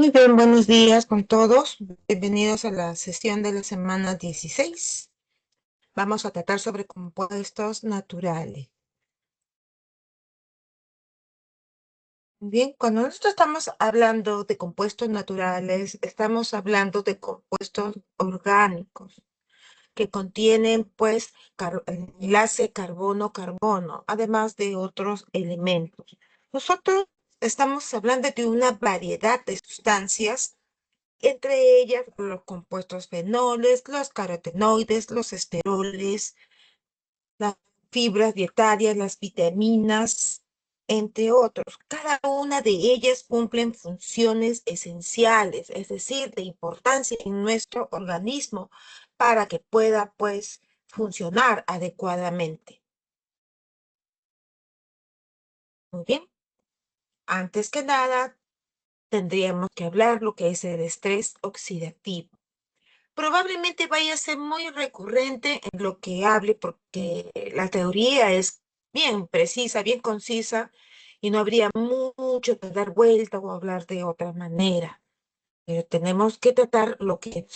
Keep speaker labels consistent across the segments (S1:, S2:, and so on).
S1: Muy bien, buenos días con todos. Bienvenidos a la sesión de la semana 16. Vamos a tratar sobre compuestos naturales. Bien, cuando nosotros estamos hablando de compuestos naturales, estamos hablando de compuestos orgánicos que contienen, pues, el enlace carbono-carbono, además de otros elementos. Nosotros estamos hablando de una variedad de sustancias, entre ellas los compuestos fenoles, los carotenoides, los esteroles, las fibras dietarias, las vitaminas, entre otros. Cada una de ellas cumplen funciones esenciales, es decir, de importancia en nuestro organismo para que pueda, pues, funcionar adecuadamente. Muy bien. Antes que nada, tendríamos que hablar lo que es el estrés oxidativo. Probablemente vaya a ser muy recurrente en lo que hable porque la teoría es bien precisa, bien concisa y no habría mucho que dar vuelta o hablar de otra manera. Pero tenemos que tratar lo que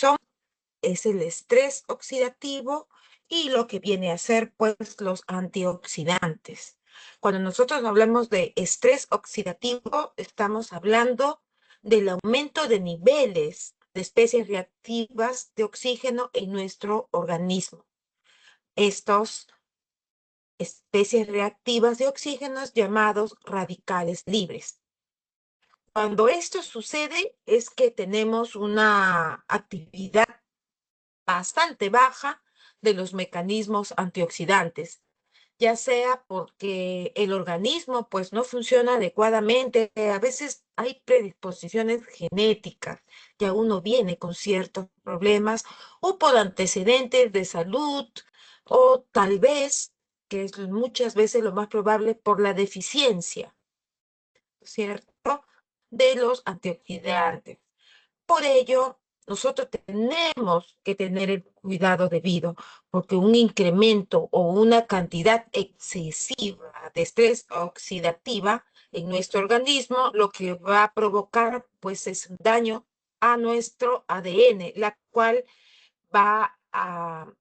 S1: es el estrés oxidativo y lo que viene a ser pues los antioxidantes. Cuando nosotros hablamos de estrés oxidativo, estamos hablando del aumento de niveles de especies reactivas de oxígeno en nuestro organismo. Estos especies reactivas de oxígenos llamados radicales libres. Cuando esto sucede es que tenemos una actividad bastante baja de los mecanismos antioxidantes, ya sea porque el organismo pues no funciona adecuadamente, a veces hay predisposiciones genéticas, ya uno viene con ciertos problemas o por antecedentes de salud o tal vez, que es muchas veces lo más probable, por la deficiencia, ¿cierto?, de los antioxidantes. Por ello, nosotros tenemos que tener el cuidado debido, porque un incremento o una cantidad excesiva de estrés oxidativa en nuestro organismo, lo que va a provocar, pues, es un daño a nuestro ADN, la cual va a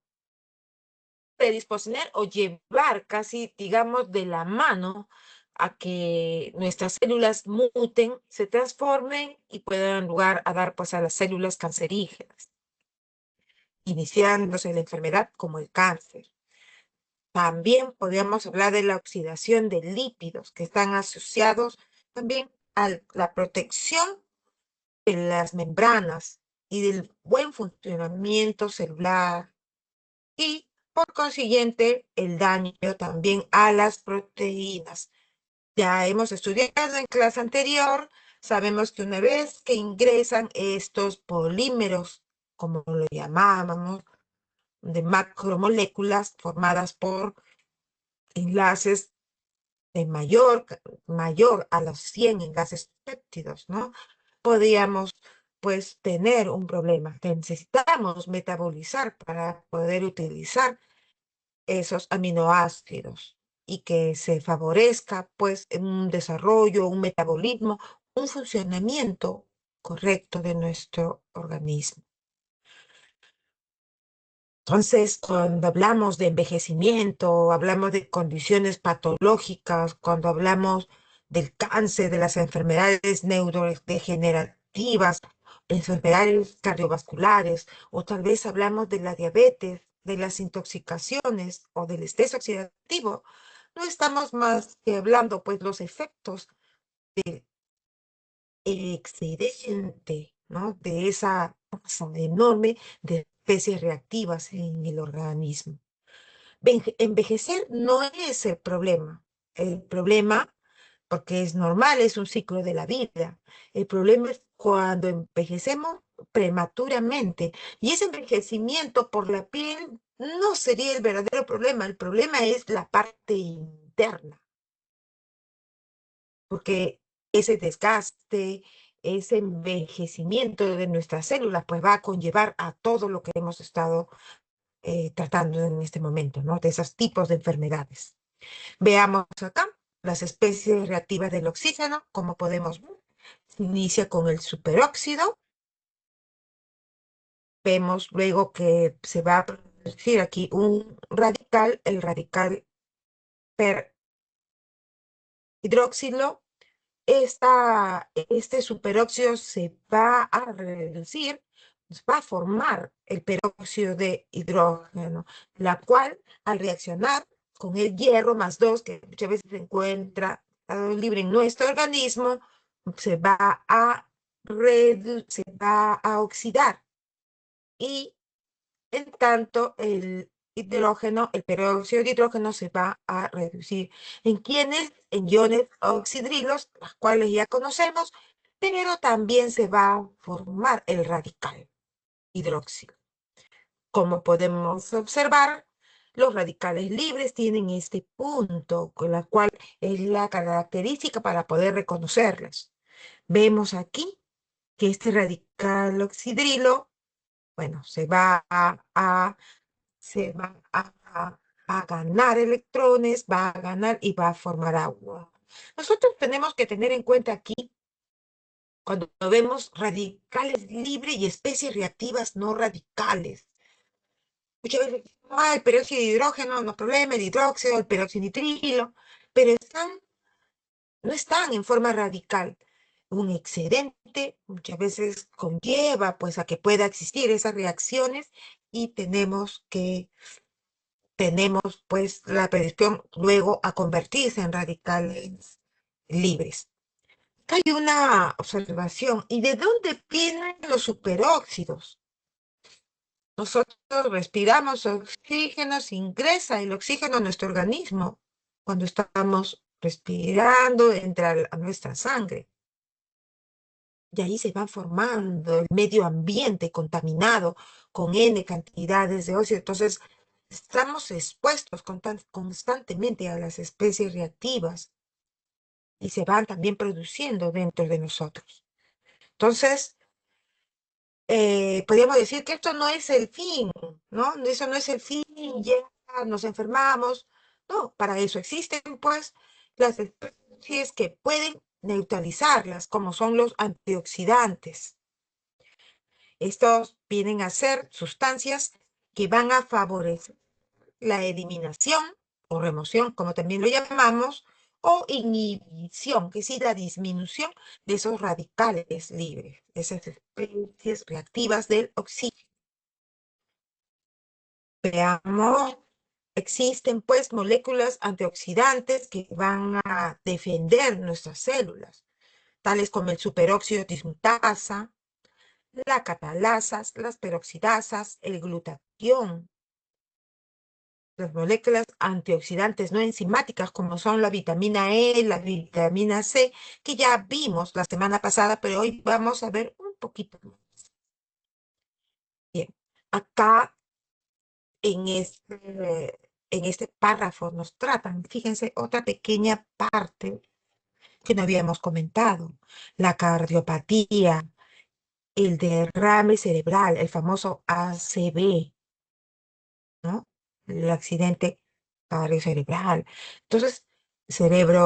S1: predisponer o llevar casi, digamos, de la mano a que nuestras células muten, se transformen y puedan lugar a dar pues a las células cancerígenas, iniciándose la enfermedad como el cáncer. También podríamos hablar de la oxidación de lípidos que están asociados también a la protección de las membranas y del buen funcionamiento celular y por consiguiente el daño también a las proteínas. Ya hemos estudiado en clase anterior, sabemos que una vez que ingresan estos polímeros, como lo llamábamos, de macromoléculas formadas por enlaces de mayor a los 100 enlaces péptidos, ¿no? Podríamos, pues, tener un problema que necesitamos metabolizar para poder utilizar esos aminoácidos y que se favorezca pues en un desarrollo, un metabolismo, un funcionamiento correcto de nuestro organismo. Entonces, cuando hablamos de envejecimiento, hablamos de condiciones patológicas, cuando hablamos del cáncer, de las enfermedades neurodegenerativas, enfermedades cardiovasculares, o tal vez hablamos de la diabetes, de las intoxicaciones o del estrés oxidativo, no estamos más que hablando, pues, los efectos del excedente, ¿no? De esa masa enorme de especies reactivas en el organismo. Envejecer no es el problema. El problema, porque es normal, es un ciclo de la vida. El problema es cuando envejecemos prematuramente. Y ese envejecimiento por la piel no sería el verdadero problema. El problema es la parte interna, porque ese desgaste, ese envejecimiento de nuestras células, pues va a conllevar a todo lo que hemos estado tratando en este momento, ¿no? De esos tipos de enfermedades. Veamos acá las especies reactivas del oxígeno, como podemos ver. inicia con el superóxido. Vemos luego que se va a producir aquí un radical, el radical hidróxilo. Este superóxido se va a reducir, va a formar el peróxido de hidrógeno, la cual al reaccionar con el hierro más 2, que muchas veces se encuentra libre en nuestro organismo, se va a, se va a oxidar. Y en tanto, el peróxido de hidrógeno se va a reducir. ¿En quiénes? En iones oxidrilos, las cuales ya conocemos, pero también se va a formar el radical hidróxido. Como podemos observar, los radicales libres tienen este punto, con la cual es la característica para poder reconocerlos. Vemos aquí que este radical oxidrilo, bueno, se va a ganar electrones, va a ganar y va a formar agua. Nosotros tenemos que tener en cuenta aquí, cuando vemos radicales libres y especies reactivas no radicales. Muchas veces, el peróxido de hidrógeno no es problema, el hidróxido, el peróxido nitrilo, pero no están en forma radical. Un excedente muchas veces conlleva pues a que pueda existir esas reacciones y tenemos pues la predisposición luego a convertirse en radicales libres. Acá hay una observación. ¿Y de dónde vienen los superóxidos? Nosotros respiramos oxígeno, se ingresa el oxígeno a nuestro organismo. Cuando estamos respirando, entra a nuestra sangre. Y ahí se va formando el medio ambiente contaminado con N cantidades de óxido. Entonces, estamos expuestos constantemente a las especies reactivas y se van también produciendo dentro de nosotros. Entonces, podríamos decir que esto no es el fin, ¿no? Eso no es el fin, ya nos enfermamos. No, para eso existen, pues, las especies que pueden neutralizarlas, como son los antioxidantes. Estos vienen a ser sustancias que van a favorecer la eliminación o remoción, como también lo llamamos, o inhibición, que es la disminución de esos radicales libres, esas especies reactivas del oxígeno. Veamos, existen pues moléculas antioxidantes que van a defender nuestras células, tales como el superóxido dismutasa, la catalasas, las peroxidasas, el glutatión, las moléculas antioxidantes no enzimáticas como son la vitamina E, la vitamina C, que ya vimos la semana pasada, pero hoy vamos a ver un poquito más. Bien, acá en este párrafo nos tratan, fíjense, otra pequeña parte que no habíamos comentado, la cardiopatía, el derrame cerebral, el famoso ACV, ¿no? El accidente cerebral. Entonces, entonces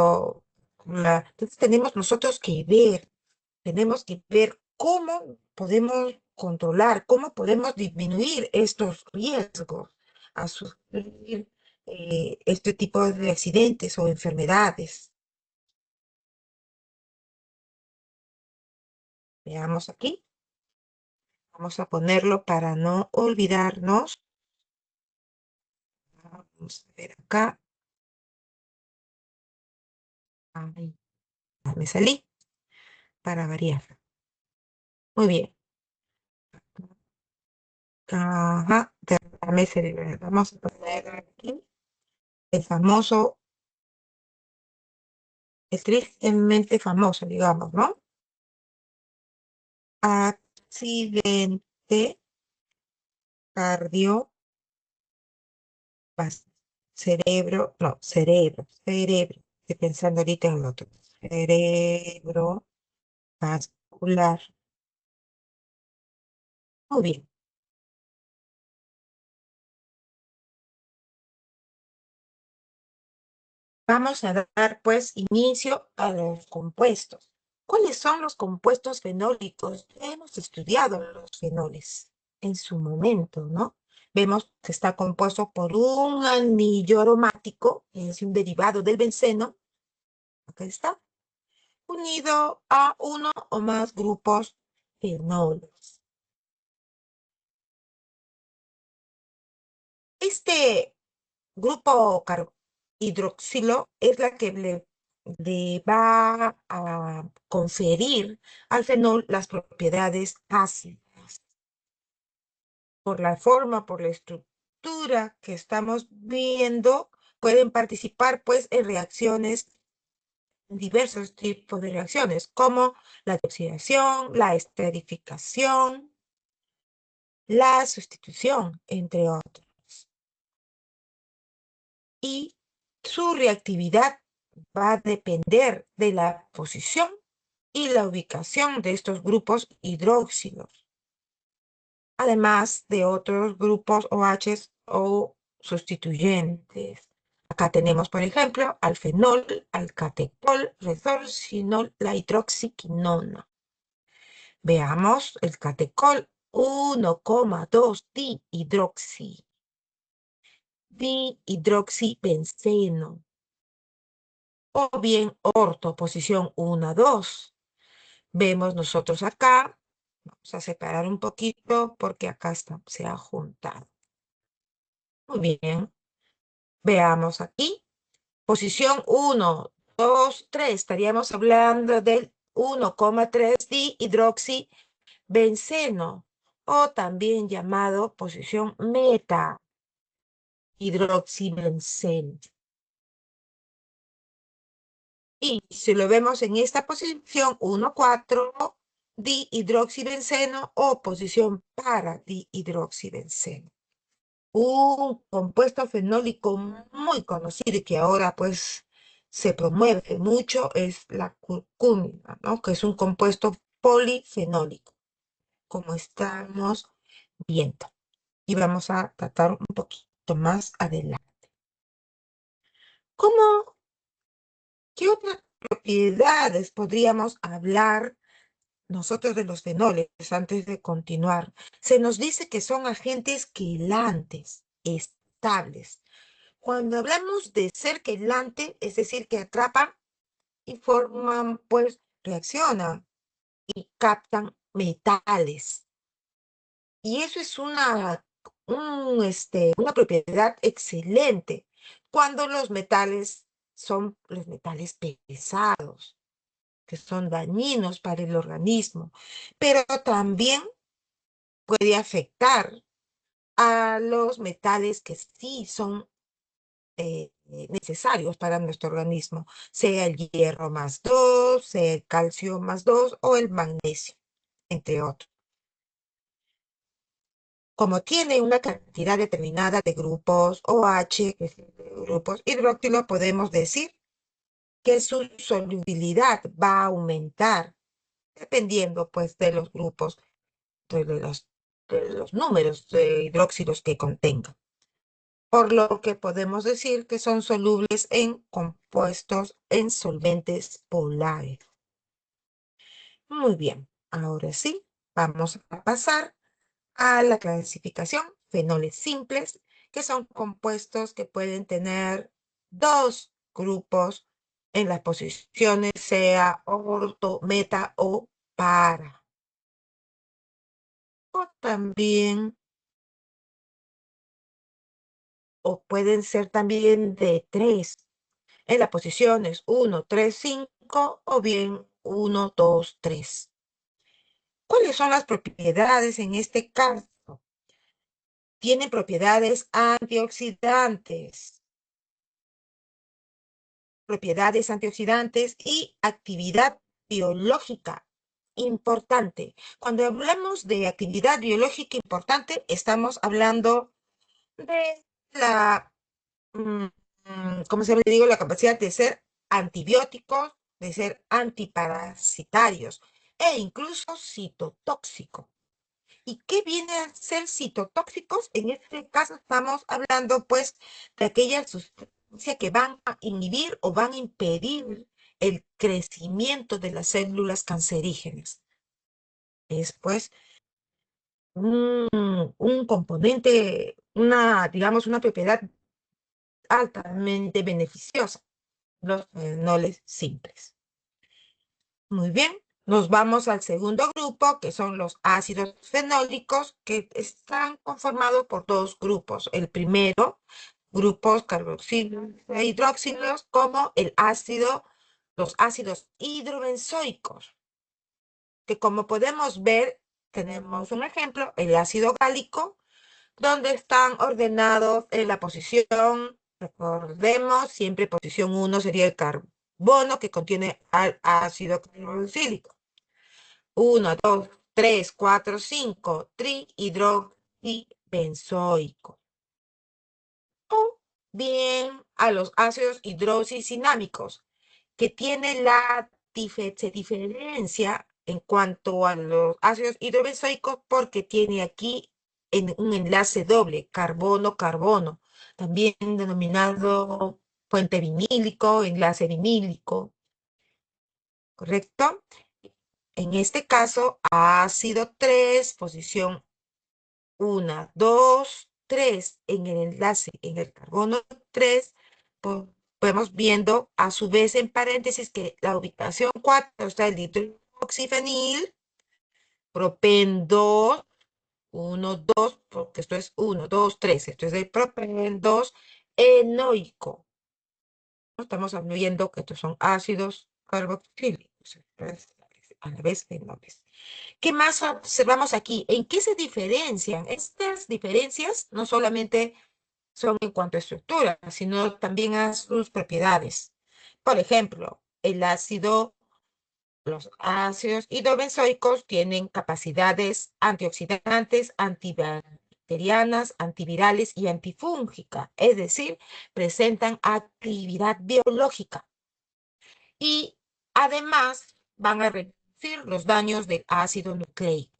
S1: tenemos que ver cómo podemos controlar, cómo podemos disminuir estos riesgos a sufrir este tipo de accidentes o enfermedades. Veamos aquí, vamos a ponerlo para no olvidarnos. Vamos a ver acá. Ay, me salí para variar. Muy bien. Ajá, derrame cerebral. Vamos a poner aquí el famoso, el tristemente famoso, digamos, ¿no? Accidente cardiovascular. Cerebro. Estoy pensando ahorita en el otro. Cerebro vascular. Muy bien. Vamos a dar pues inicio a los compuestos. ¿Cuáles son los compuestos fenólicos? Ya hemos estudiado los fenoles en su momento, ¿no? Vemos que está compuesto por un anillo aromático, es un derivado del benceno, acá está, unido a uno o más grupos fenoles. Este grupo hidroxilo es la que le va a conferir al fenol las propiedades ácidas. Por la forma, por la estructura que estamos viendo, pueden participar pues en reacciones, diversos tipos de reacciones, como la oxidación, la esterificación, la sustitución, entre otros. Y su reactividad va a depender de la posición y la ubicación de estos grupos hidróxidos, además de otros grupos OH o sustituyentes. Acá tenemos, por ejemplo, al fenol, al catecol, resorcinol, la hidroxiquinona. Veamos el catecol 1,2 dihidroxibenceno, o bien orto, posición 1, 2. Vemos nosotros acá, vamos a separar un poquito porque acá está, se ha juntado. Muy bien, veamos aquí, posición 1, 2, 3, estaríamos hablando del 1,3 dihidroxibenceno, o también llamado posición meta hidroxibenceno. Y si lo vemos en esta posición 1,4 dihidroxibenceno o posición para dihidroxibenceno. Un compuesto fenólico muy conocido y que ahora pues se promueve mucho es la curcumina, ¿no? Que es un compuesto polifenólico, como estamos viendo. Y vamos a tratar un poquito más adelante. ¿Cómo, qué otras propiedades podríamos hablar nosotros de los fenoles antes de continuar? Se nos dice que son agentes quelantes, estables. Cuando hablamos de ser quelante, es decir, que atrapan y forman, pues, reaccionan y captan metales. Y eso es una propiedad excelente cuando los metales son los metales pesados, que son dañinos para el organismo, pero también puede afectar a los metales que sí son necesarios para nuestro organismo, sea el hierro más 2, sea el calcio más 2 o el magnesio, entre otros. Como tiene una cantidad determinada de grupos OH, que es de grupos hidróxilo, podemos decir que su solubilidad va a aumentar dependiendo pues de los grupos, de los números de hidróxidos que contenga. Por lo que podemos decir que son solubles en compuestos en solventes polares. Muy bien, ahora sí, vamos a pasar a la clasificación. Fenoles simples, que son compuestos que pueden tener dos grupos en las posiciones, sea orto, meta o para. O también, o pueden ser también de tres, en las posiciones 1, 3, 5 o bien 1, 2, 3. ¿Cuáles son las propiedades en este caso? Tienen propiedades antioxidantes y actividad biológica importante. Cuando hablamos de actividad biológica importante, estamos hablando de la, ¿cómo se le digo? La capacidad de ser antibióticos, de ser antiparasitarios e incluso citotóxicos. ¿Y qué viene a ser citotóxicos? En este caso estamos hablando pues de aquellas sustancias que van a inhibir o van a impedir el crecimiento de las células cancerígenas. Es pues un componente, digamos, una propiedad altamente beneficiosa, los fenoles simples. Muy bien, nos vamos al segundo grupo, que son los ácidos fenólicos, que están conformados por dos grupos. El primero, grupos carboxilos e hidroxilos, como los ácidos hidrobenzoicos, que como podemos ver, tenemos un ejemplo, el ácido gálico, donde están ordenados en la posición, recordemos, siempre posición 1 sería el carbono que contiene al ácido carboxílico. 1, 2, 3, 4, 5, trihidroxibenzoico. O bien a los ácidos hidroxicinámicos, que tienen se diferencia en cuanto a los ácidos hidrobenzoicos porque tiene aquí un enlace doble, carbono-carbono, también denominado puente vinílico, enlace vinílico, ¿correcto? En este caso, ácido 3, posición 1, 2, 3, en el enlace, en el carbono 3, podemos viendo a su vez en paréntesis que la ubicación 4 está el dihidroxifenil, propen 2, 1, 2, porque esto es 1, 2, 3, esto es el propen 2 enoico. Estamos viendo que estos son ácidos carboxílicos, a la vez fenoles. ¿Qué más observamos aquí? ¿En qué se diferencian? Estas diferencias no solamente son en cuanto a estructura, sino también a sus propiedades. Por ejemplo, los ácidos hidrobenzoicos tienen capacidades antioxidantes, antibacterianas, antivirales y antifúngicas, es decir, presentan actividad biológica y además van a reducir los daños del ácido nucleico.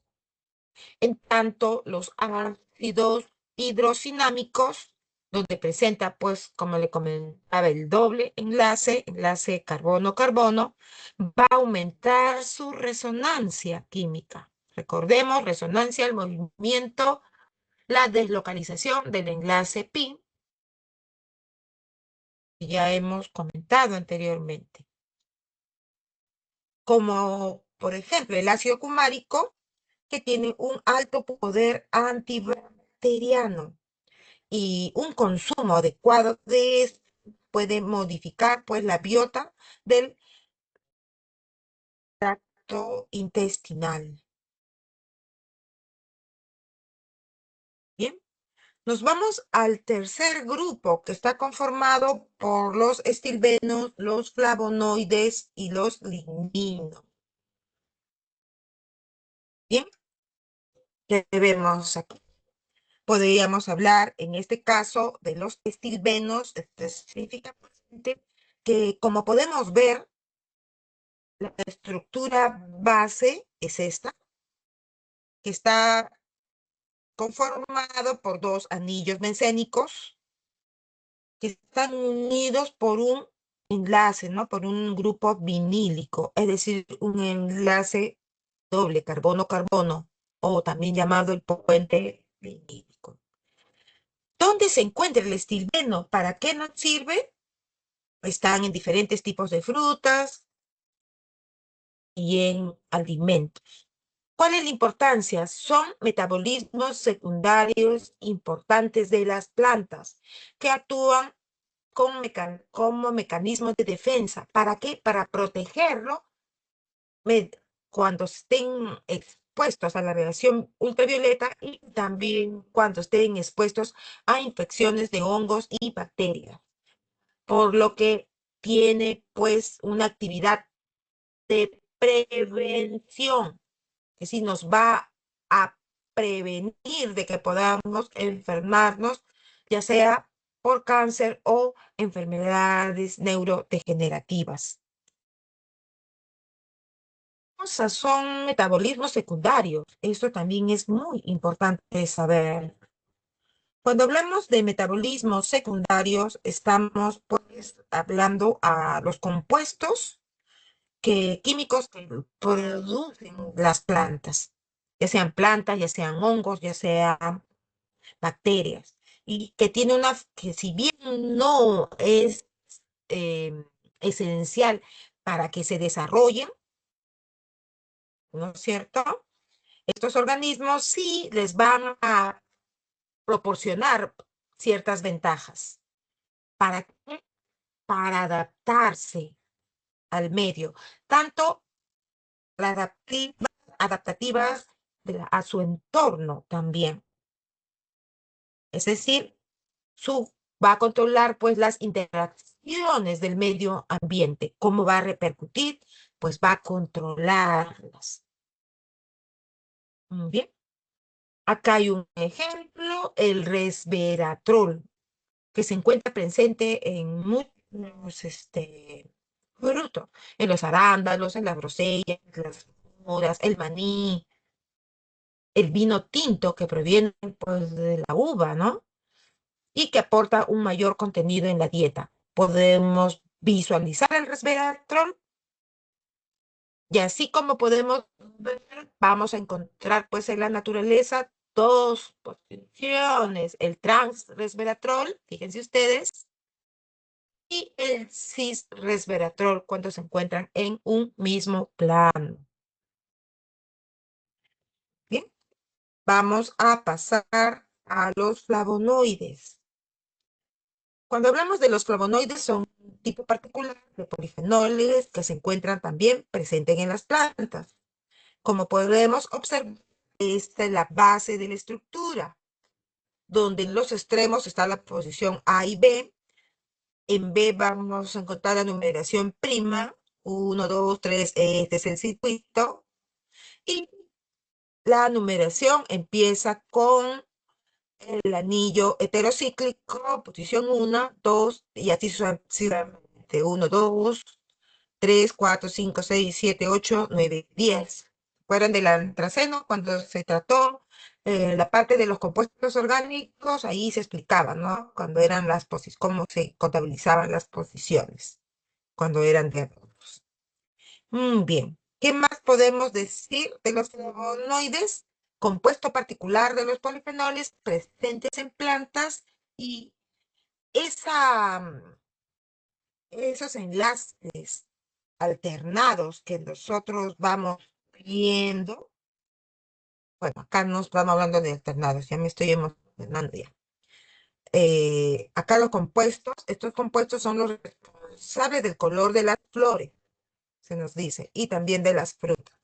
S1: En tanto, los ácidos hidrocinámicos, donde presenta, pues, como le comentaba, el doble enlace carbono-carbono, va a aumentar su resonancia química. Recordemos, resonancia, el movimiento, la deslocalización del enlace pi, que ya hemos comentado anteriormente. Como, por ejemplo, el ácido cumárico, que tiene un alto poder antibacteriano y un consumo adecuado de esto puede modificar pues la biota del tracto intestinal. Bien, nos vamos al tercer grupo que está conformado por los estilbenos, los flavonoides y los ligninos. Bien, ¿qué vemos aquí? Podríamos hablar en este caso de los estilbenos específicamente, que como podemos ver, la estructura base es esta, que está conformado por dos anillos bencénicos que están unidos por un enlace, ¿no? Por un grupo vinílico, es decir, un enlace doble carbono-carbono, o también llamado el puente vinílico. ¿Dónde se encuentra el estilbeno? ¿Para qué nos sirve? Están en diferentes tipos de frutas y en alimentos. ¿Cuál es la importancia? Son metabolismos secundarios importantes de las plantas que actúan como mecanismos de defensa. ¿Para qué? Para protegerlo cuando estén expuestos a la radiación ultravioleta y también cuando estén expuestos a infecciones de hongos y bacterias. Por lo que tiene pues una actividad de prevención, que sí nos va a prevenir de que podamos enfermarnos, ya sea por cáncer o enfermedades neurodegenerativas. Son metabolismos secundarios. Esto también es muy importante saber. Cuando hablamos de metabolismos secundarios, estamos pues hablando a los compuestos químicos que producen las plantas, ya sean hongos, ya sean bacterias, y que tiene que si bien no es eh, esencial para que se desarrollen, ¿no es cierto? Estos organismos sí les van a proporcionar ciertas ventajas. ¿Para qué? Para adaptarse al medio, tanto las adaptativas a su entorno también. Es decir, va a controlar pues las interacciones del medio ambiente. ¿Cómo va a repercutir? Pues va a controlarlas. Muy bien. Acá hay un ejemplo, el resveratrol, que se encuentra presente en muchos frutos, en los arándanos, en las grosellas, las moras, el maní, el vino tinto que proviene pues de la uva, ¿no? Y que aporta un mayor contenido en la dieta. Podemos visualizar el resveratrol y así como podemos ver, vamos a encontrar pues en la naturaleza dos posiciones, el transresveratrol, fíjense ustedes, y el cisresveratrol cuando se encuentran en un mismo plano. Bien, vamos a pasar a los flavonoides. Cuando hablamos de los flavonoides, son un tipo particular de polifenoles que se encuentran también presentes en las plantas. Como podemos observar, esta es la base de la estructura, donde en los extremos está la posición A y B. En B vamos a encontrar la numeración prima, 1, 2, 3, este es el circuito. Y la numeración empieza con el anillo heterocíclico, posición 1, 2, y así sucesivamente. 1, 2, 3, 4, 5, 6, 7, 8, 9, 10. ¿Recuerdan del antraceno cuando se trató la parte de los compuestos orgánicos? Ahí se explicaba, ¿no? Cuando eran las posiciones, cómo se contabilizaban las posiciones, cuando eran de adultos. Bien. ¿Qué más podemos decir de los flavonoides? Compuesto particular de los polifenoles presentes en plantas y esa, esos enlaces alternados que nosotros vamos viendo. Bueno, acá no estamos hablando de alternados, ya me estoy emocionando ya. Acá los compuestos, estos compuestos son los responsables del color de las flores, se nos dice, y también de las frutas.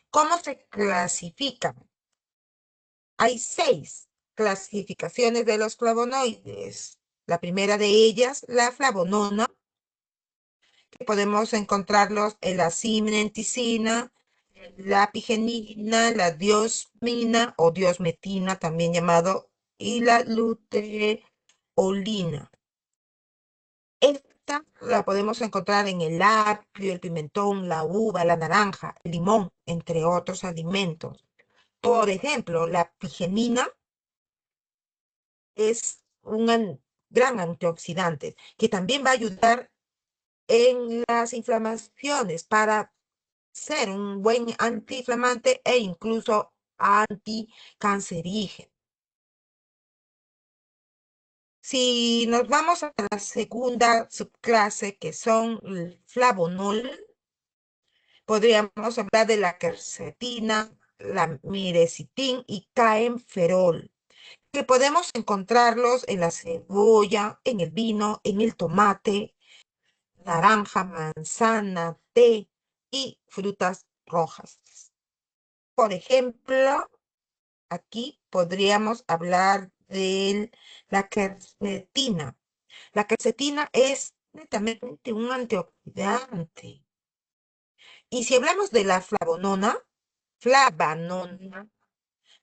S1: ¿Cómo se clasifican? Hay 6 clasificaciones de los flavonoides. La primera de ellas, la flavonona, que podemos encontrarlos en la cimenticina, la pigenina, la diosmina o diosmetina, también llamado, y la luteolina. Esta la podemos encontrar en el apio, el pimentón, la uva, la naranja, el limón, entre otros alimentos. Por ejemplo, la pigenina es un gran antioxidante que también va a ayudar en las inflamaciones para ser un buen antiinflamante e incluso anticancerígeno. Si nos vamos a la segunda subclase, que son el flavonol, podríamos hablar de la quercetina, la mirecitin y caenferol, que podemos encontrarlos en la cebolla, en el vino, en el tomate, naranja, manzana, té y frutas rojas. Por ejemplo, aquí podríamos hablar de la quercetina. La quercetina es netamente un antioxidante. Y si hablamos de la flavanona,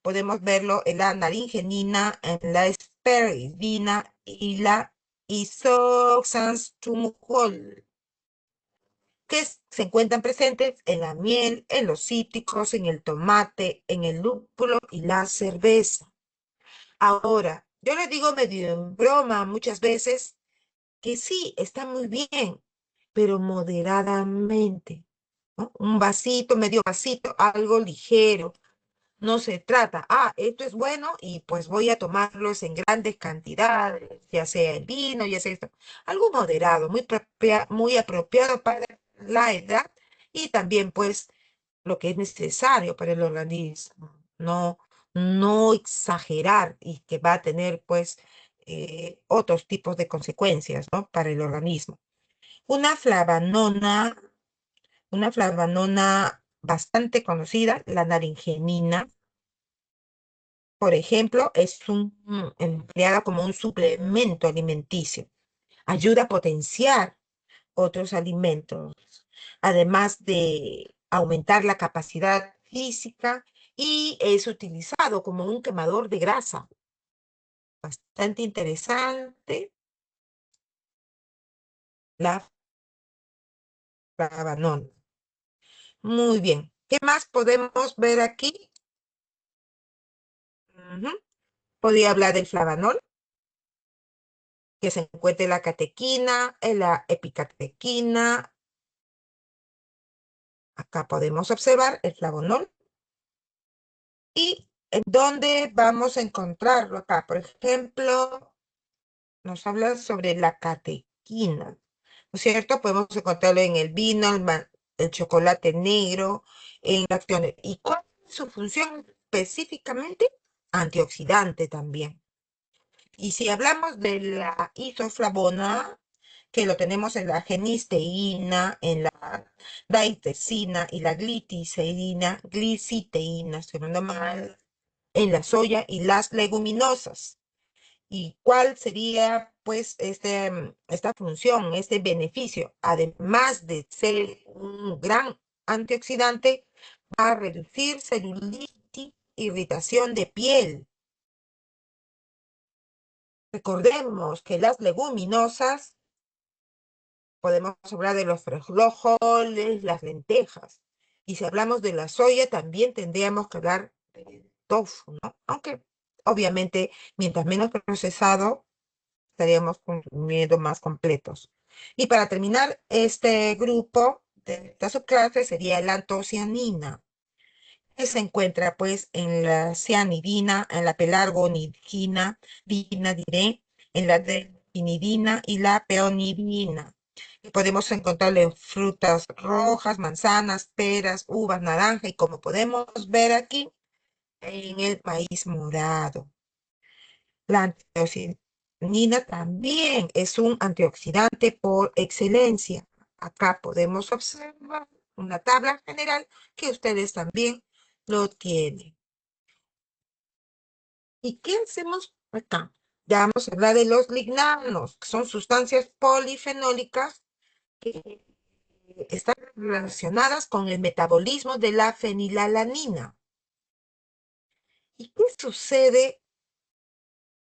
S1: podemos verlo en la naringenina, en la esperidina y la isoxantumol, que se encuentran presentes en la miel, en los cítricos, en el tomate, en el lúpulo y la cerveza. Ahora, yo le digo medio en broma muchas veces que sí, está muy bien, pero moderadamente. ¿no? Un vasito, medio vasito, algo ligero. No se trata, esto es bueno y pues voy a tomarlos en grandes cantidades, ya sea el vino, ya sea esto. Algo moderado, muy apropiado para la edad y también pues lo que es necesario para el organismo. No, no exagerar y que va a tener pues otros tipos de consecuencias, ¿no? Para el organismo. Una flavanona, una flavanona bastante conocida, la naringenina, por ejemplo, es empleada como un suplemento alimenticio. Ayuda a potenciar otros alimentos, además de aumentar la capacidad física y es utilizado como un quemador de grasa. Bastante interesante la flavanona. Muy bien. ¿Qué más podemos ver aquí? Ujú. Podría hablar del flavanol, que se encuentra en la catequina, en la epicatequina. Acá podemos observar el flavonol y en dónde vamos a encontrarlo acá. Por ejemplo, nos habla sobre la catequina, ¿no es cierto? Podemos encontrarlo en el vino, el chocolate negro, en la acción. ¿Y cuál es su función específicamente? Antioxidante también. Y si hablamos de la isoflavona, que lo tenemos en la genisteína, en la daitesina y la gliciteína, si no ando mal, en la soya y las leguminosas. ¿Y cuál sería, pues, esta función, este beneficio? Además de ser un gran antioxidante, va a reducir celulitis, irritación de piel. Recordemos que las leguminosas, podemos hablar de los frijoles, las lentejas. Y si hablamos de la soya, también tendríamos que hablar del tofu, ¿no? Aunque, obviamente, mientras menos procesado, estaríamos consumiendo más completos. Y para terminar, este grupo de esta subclase sería la antocianina, que se encuentra pues en la cianidina, en la pelargonidina, diré, en la delfinidina y la peonidina. Y podemos encontrarlo en frutas rojas, manzanas, peras, uvas, naranja y como podemos ver aquí, en el maíz morado. La antioxidina también es un antioxidante por excelencia. Acá podemos observar una tabla general que ustedes también lo tienen. ¿Y qué hacemos acá? Ya vamos a hablar de los lignanos, que son sustancias polifenólicas que están relacionadas con el metabolismo de la fenilalanina. ¿Y qué sucede?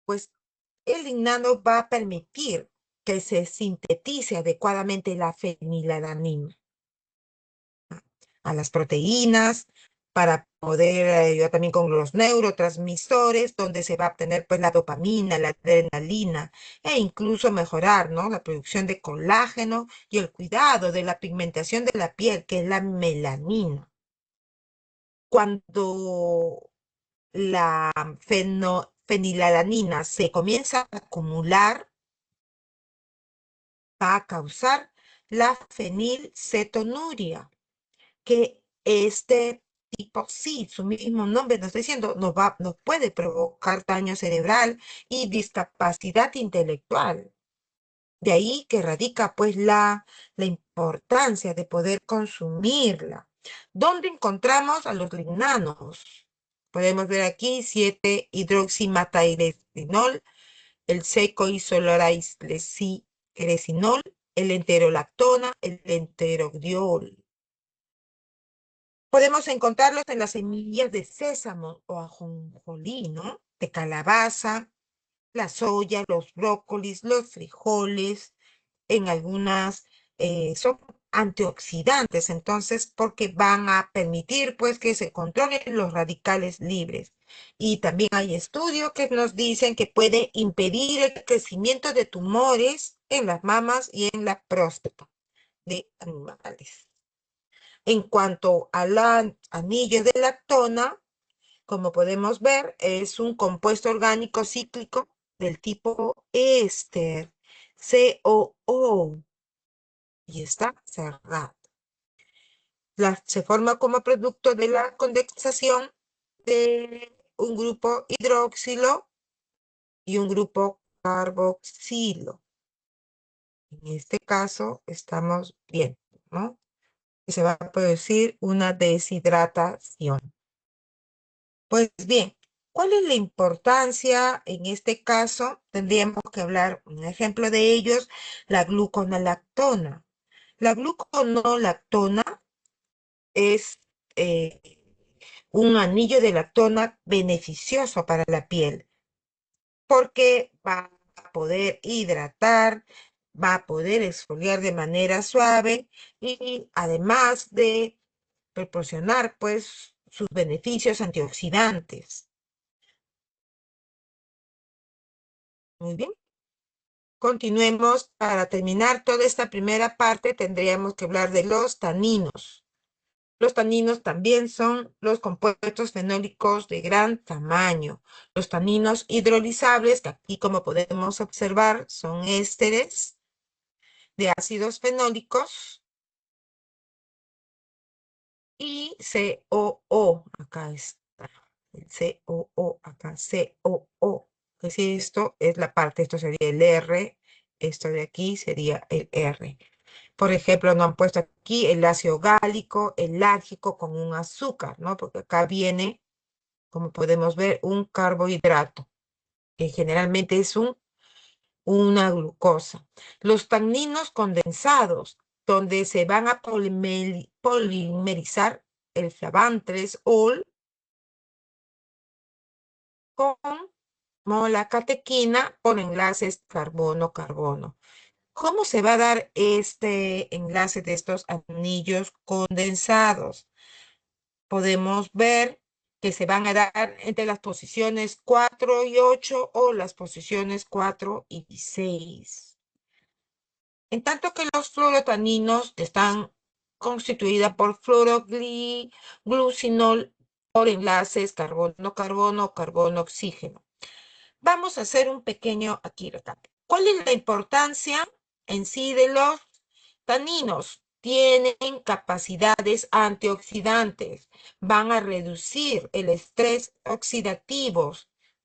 S1: Pues el lignano va a permitir que se sintetice adecuadamente la fenilalanina a las proteínas para poder ayudar también con los neurotransmisores, donde se va a obtener pues la dopamina, la adrenalina e incluso mejorar, ¿no? La producción de colágeno y el cuidado de la pigmentación de la piel, que es la melanina. Cuando la fenilalanina se comienza a acumular, va a causar la fenilcetonuria, que este tipo, sí, su mismo nombre nos está diciendo, nos puede provocar daño cerebral y discapacidad intelectual. De ahí que radica pues la importancia de poder consumirla. ¿Dónde encontramos a los lignanos? Podemos ver aquí 7-hidroximatairesinol, el secoisolaraislesinol, el enterolactona, el enterodiol. Podemos encontrarlos en las semillas de sésamo o ajonjolí, ¿no? De calabaza, la soya, los brócolis, los frijoles, en algunas son antioxidantes, entonces, porque van a permitir, pues, que se controlen los radicales libres. Y también hay estudios que nos dicen que puede impedir el crecimiento de tumores en las mamas y en la próstata de animales. En cuanto al anillo de lactona, como podemos ver, es un compuesto orgánico cíclico del tipo éster, COO, y está cerrado. Se forma como producto de la condensación de un grupo hidroxilo y un grupo carboxilo. En este caso estamos bien, ¿no? Y se va a producir una deshidratación. Pues bien, ¿cuál es la importancia en este caso? Tendríamos que hablar, un ejemplo de ellos, la gluconolactona. La gluconolactona es un anillo de lactona beneficioso para la piel, porque va a poder hidratar, va a poder exfoliar de manera suave y además de proporcionar pues sus beneficios antioxidantes. Muy bien. Continuemos. Para terminar toda esta primera parte tendríamos que hablar de los taninos. Los taninos también son los compuestos fenólicos de gran tamaño. Los taninos hidrolizables, que aquí como podemos observar son ésteres de ácidos fenólicos, y COO, acá está, el COO, acá COO. Que si esto es la parte, esto sería el R, esto de aquí sería el R. Por ejemplo, no han puesto aquí el ácido gálico, el láctico con un azúcar, ¿no? Porque acá viene, como podemos ver, un carbohidrato, que generalmente es una glucosa. Los taninos condensados, donde se van a polimerizar el flavantresol con molacatequina por enlaces carbono-carbono. ¿Cómo se va a dar este enlace de estos anillos condensados? Podemos ver que se van a dar entre las posiciones 4 y 8 o las posiciones 4 y 6. En tanto que los fluorotaninos están constituidas por fluoroglucinol por enlaces carbono-carbono, carbono-oxígeno. Vamos a hacer un pequeño aquí recap. ¿Cuál es la importancia en sí de los taninos? Tienen capacidades antioxidantes, van a reducir el estrés oxidativo,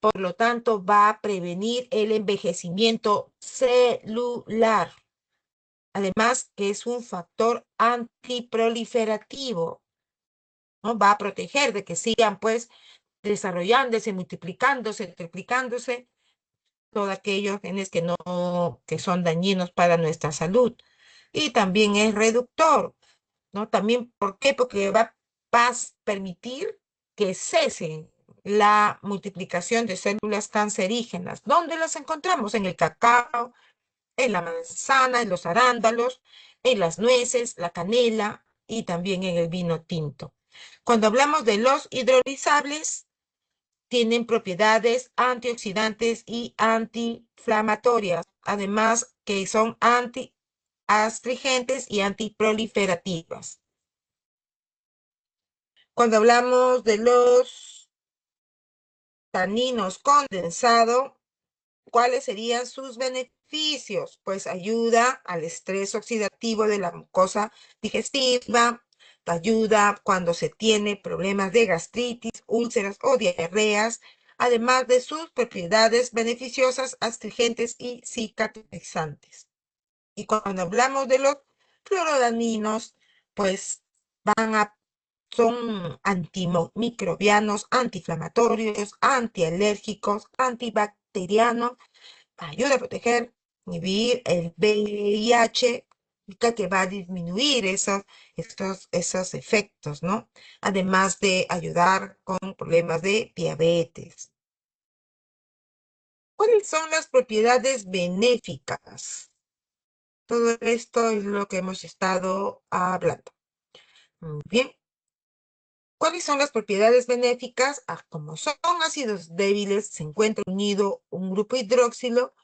S1: por lo tanto va a prevenir el envejecimiento celular. Además que es un factor antiproliferativo, ¿no? Va a proteger de que sigan pues desarrollándose, multiplicándose, triplicándose todos aquellos genes que son dañinos para nuestra salud. Y también es reductor, ¿no? También, ¿por qué? Porque va a permitir que cese la multiplicación de células cancerígenas. ¿Dónde las encontramos? En el cacao, en la manzana, en los arándalos, en las nueces, la canela y también en el vino tinto. Cuando hablamos de los hidrolizables, tienen propiedades antioxidantes y antiinflamatorias, además que son antiastringentes y antiproliferativas. Cuando hablamos de los taninos condensados, ¿cuáles serían sus beneficios? Pues ayuda al estrés oxidativo de la mucosa digestiva, ayuda cuando se tiene problemas de gastritis, úlceras o diarreas, además de sus propiedades beneficiosas, astringentes y cicatrizantes. Y cuando hablamos de los fluorodaninos, pues son antimicrobianos, antiinflamatorios, antialérgicos, antibacterianos, ayuda a proteger, inhibir el VIH, que va a disminuir esos efectos, ¿no? Además de ayudar con problemas de diabetes. ¿Cuáles son las propiedades benéficas? Todo esto es lo que hemos estado hablando. Muy bien. ¿Cuáles son las propiedades benéficas? Como son ácidos débiles, se encuentra unido un grupo hidroxilo,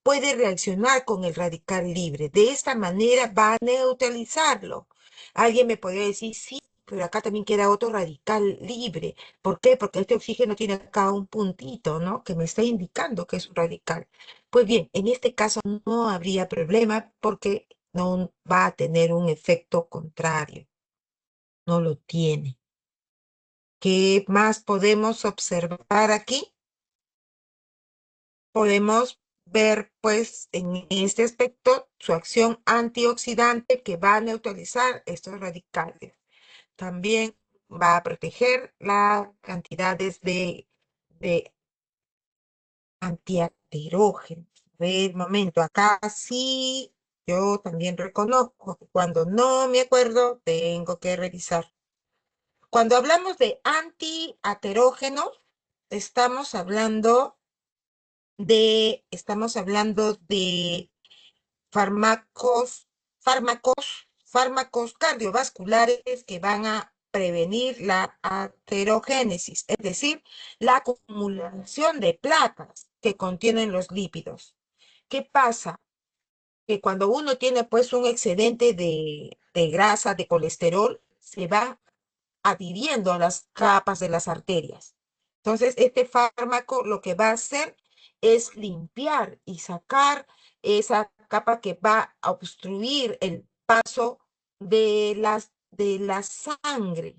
S1: puede reaccionar con el radical libre. De esta manera va a neutralizarlo. Alguien me podría decir, sí, pero acá también queda otro radical libre. ¿Por qué? Porque este oxígeno tiene acá un puntito, ¿no? Que me está indicando que es un radical. Pues bien, en este caso no habría problema porque no va a tener un efecto contrario. No lo tiene. ¿Qué más podemos observar aquí? Podemos ver, pues, en este aspecto su acción antioxidante que va a neutralizar estos radicales. También va a proteger las cantidades de antiaterógenos. A ver, momento, acá sí, yo también reconozco que cuando no me acuerdo, tengo que revisar. Cuando hablamos de antiaterógenos, estamos hablando estamos hablando de fármacos cardiovasculares que van a prevenir la aterogénesis, es decir, la acumulación de placas que contienen los lípidos. ¿Qué pasa? Que cuando uno tiene pues un excedente de grasa, de colesterol, se va adhiriendo a las capas de las arterias. Entonces, este fármaco lo que va a hacer es limpiar y sacar esa capa que va a obstruir el paso de la sangre.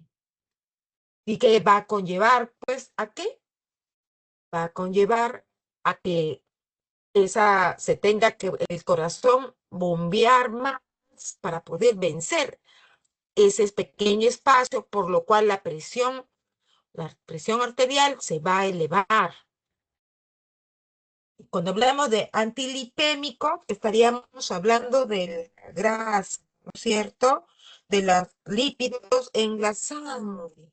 S1: ¿Y que va a conllevar? Pues, ¿a qué? Va a conllevar a que se tenga que el corazón bombear más para poder vencer ese pequeño espacio, por lo cual la presión arterial se va a elevar. Cuando hablamos de antilipémico, estaríamos hablando de la grasa, ¿no es cierto? De los lípidos en la sangre,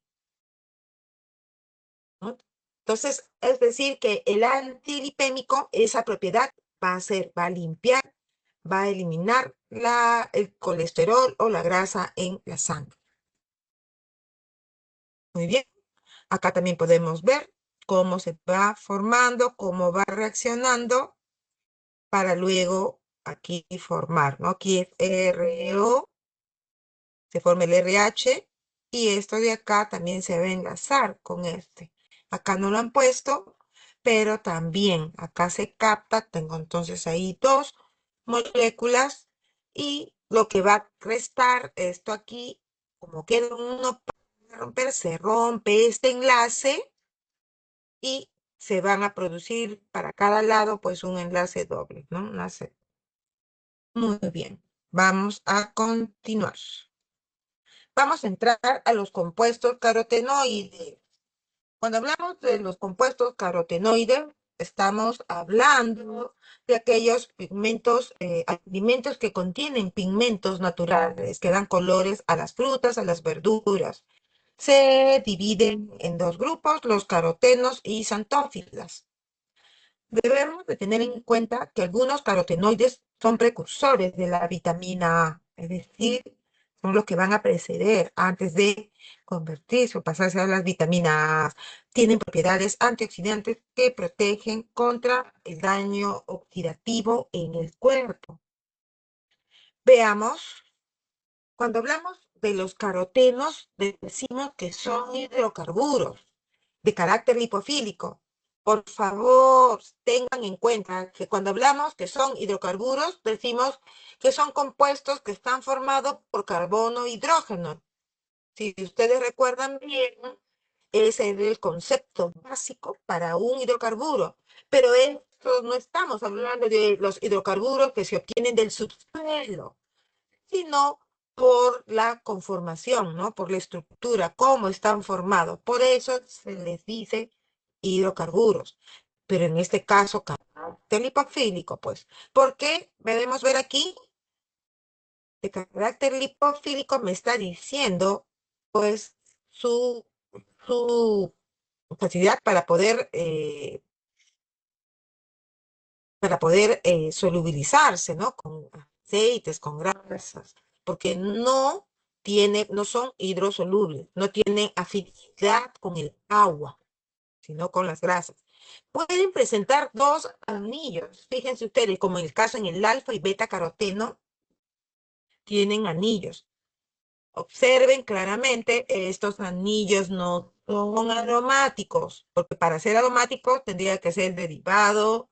S1: ¿no? Entonces, es decir, que el antilipémico, esa propiedad va a limpiar, va a eliminar el colesterol o la grasa en la sangre. Muy bien. Acá también podemos ver cómo se va formando, cómo va reaccionando para luego aquí formar, ¿no? Aquí es RO, se forma el RH y esto de acá también se va a enlazar con este. Acá no lo han puesto, pero también acá se capta, tengo entonces ahí dos moléculas y lo que va a restar esto aquí, como queda uno para romper, se rompe este enlace y se van a producir para cada lado pues un enlace doble, ¿no? Muy bien, vamos a continuar. Vamos a entrar a los compuestos carotenoides. Cuando hablamos de los compuestos carotenoides, estamos hablando de aquellos pigmentos, alimentos que contienen pigmentos naturales, que dan colores a las frutas, a las verduras. Se dividen en dos grupos, los carotenos y xantófilas. Debemos de tener en cuenta que algunos carotenoides son precursores de la vitamina A, es decir, son los que van a preceder antes de convertirse o pasarse a las vitaminas A. Tienen propiedades antioxidantes que protegen contra el daño oxidativo en el cuerpo. Veamos, cuando hablamos de los carotenos, decimos que son hidrocarburos de carácter lipofílico. Por favor, tengan en cuenta que cuando hablamos que son hidrocarburos, decimos que son compuestos que están formados por carbono e hidrógeno. Si ustedes recuerdan bien, ese es el concepto básico para un hidrocarburo. Pero esto no estamos hablando de los hidrocarburos que se obtienen del subsuelo, sino por la conformación, ¿no? Por la estructura, cómo están formados. Por eso se les dice hidrocarburos. Pero en este caso, carácter lipofílico, pues. ¿Por qué? Debemos ver aquí, de carácter lipofílico me está diciendo, pues, su, su facilidad para poder solubilizarse, ¿no? Con aceites, con grasas, porque no son hidrosolubles, no tienen afinidad con el agua, sino con las grasas. Pueden presentar dos anillos, fíjense ustedes, como en el caso en el alfa y beta caroteno, tienen anillos. Observen claramente, estos anillos no son aromáticos, porque para ser aromáticos tendría que ser derivado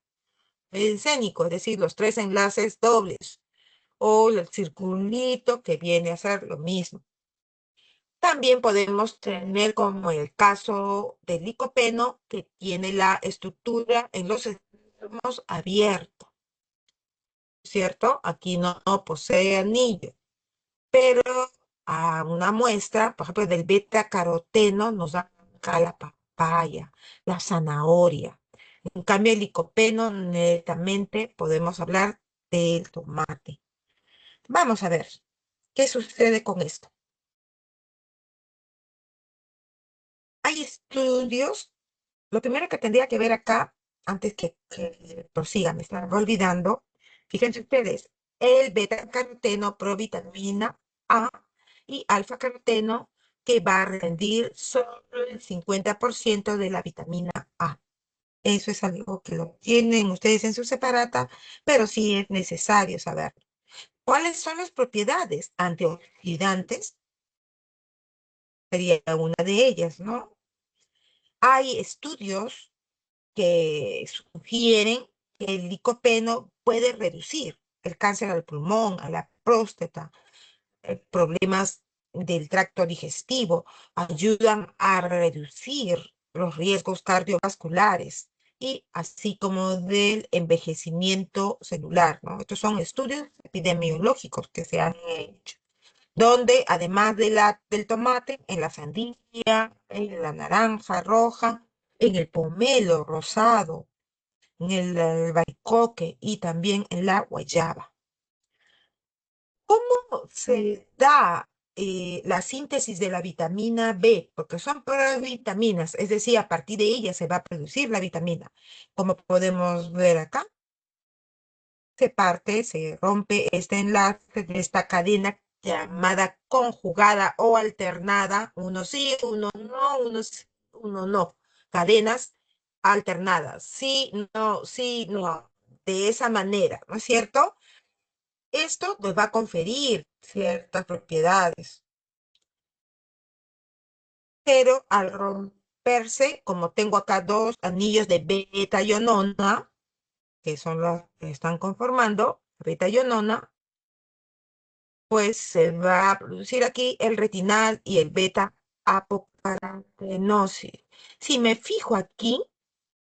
S1: escénico, es decir, los tres enlaces dobles o el circulito que viene a ser lo mismo. También podemos tener como el caso del licopeno, que tiene la estructura en los extremos abiertos, ¿cierto? Aquí no posee anillo, pero a una muestra, por ejemplo, del beta caroteno nos da acá la papaya, la zanahoria. En cambio, el licopeno netamente podemos hablar del tomate. Vamos a ver qué sucede con esto. Hay estudios. Lo primero que tendría que ver acá, antes que prosiga, me estaba olvidando, fíjense ustedes, el beta-caroteno provitamina A y alfa-caroteno, que va a rendir solo el 50% de la vitamina A. Eso es algo que lo tienen ustedes en su separata, pero sí es necesario saber. ¿Cuáles son las propiedades antioxidantes? Sería una de ellas, ¿no? Hay estudios que sugieren que el licopeno puede reducir el cáncer al pulmón, a la próstata, problemas del tracto digestivo, ayudan a reducir los riesgos cardiovasculares y así como del envejecimiento celular, ¿no? Estos son estudios epidemiológicos que se han hecho, donde además del tomate, en la sandía, en la naranja roja, en el pomelo rosado, en el albaricoque y también en la guayaba. ¿Cómo se da la síntesis de la vitamina B? Porque son provitaminas, es decir, a partir de ella se va a producir la vitamina. Como podemos ver acá, se rompe este enlace de esta cadena llamada conjugada o alternada, uno sí, uno no, uno no, cadenas alternadas, sí, no, de esa manera, ¿no es cierto? Esto nos va a conferir ciertas propiedades, pero al romperse, como tengo acá dos anillos de beta-ionona, que son los que están conformando beta-ionona, pues se va a producir aquí el retinal y el beta-apocarotenosis. Si me fijo aquí,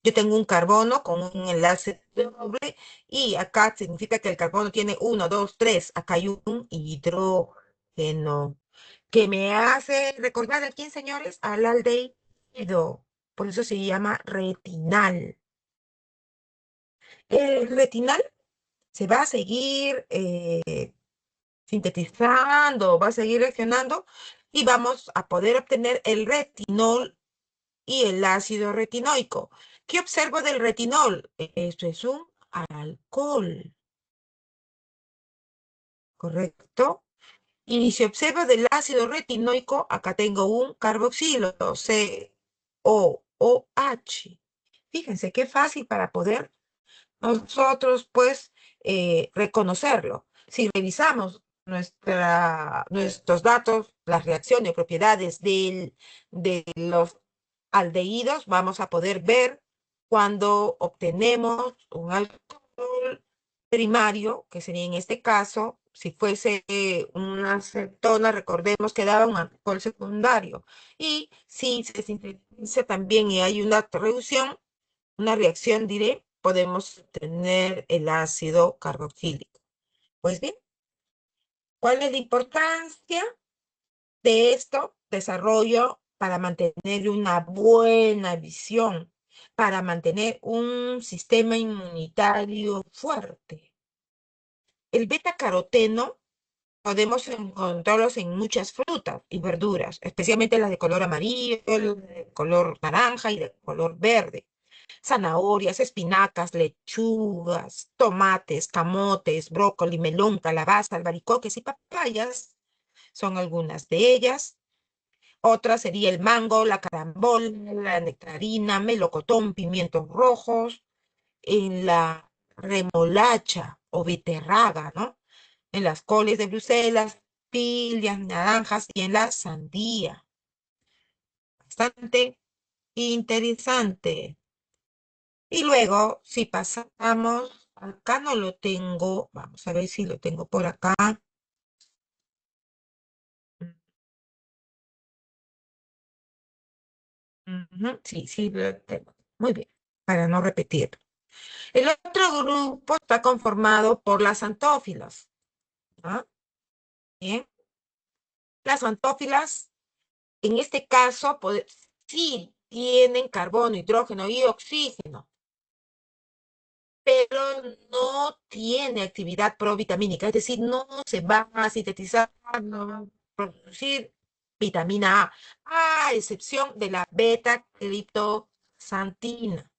S1: yo tengo un carbono con un enlace doble y acá significa que el carbono tiene uno, dos, tres. Acá hay un hidrógeno que me hace recordar a quién, señores, al aldehído. Por eso se llama retinal. El retinal se va a seguir sintetizando, va a seguir reaccionando y vamos a poder obtener el retinol y el ácido retinoico. ¿Qué observo del retinol? Esto es un alcohol, ¿correcto? Y si observo del ácido retinoico, acá tengo un carboxilo, COOH. Fíjense qué fácil para poder nosotros, pues, reconocerlo. Si revisamos nuestros datos, las reacciones, propiedades de los aldehídos, vamos a poder ver cuando obtenemos un alcohol primario, que sería en este caso, si fuese una cetona, recordemos que daba un alcohol secundario. Y si se sintetiza también y hay una reducción, una reacción, diré, podemos tener el ácido carboxílico. Pues bien, ¿cuál es la importancia de esto? Desarrollo para mantener una buena visión, para mantener un sistema inmunitario fuerte. El beta caroteno podemos encontrarlos en muchas frutas y verduras, especialmente las de color amarillo, de color naranja y de color verde. Zanahorias, espinacas, lechugas, tomates, camotes, brócoli, melón, calabaza, albaricoques y papayas son algunas de ellas. Otras sería el mango, la carambola, la nectarina, melocotón, pimientos rojos, en la remolacha o beterraga, ¿no? En las coles de Bruselas, papillas, naranjas y en la sandía. Bastante interesante. Y luego, si pasamos, acá no lo tengo, vamos a ver si lo tengo por acá. Ujú, sí, sí, lo tengo. Muy bien, para no repetir. El otro grupo está conformado por las antófilas. ¿Ah? Bien. Las antófilas, en este caso, sí tienen carbono, hidrógeno y oxígeno, pero no tiene actividad provitamínica, es decir, no se va a sintetizar, no va a producir vitamina A excepción de la beta-criptoxantina.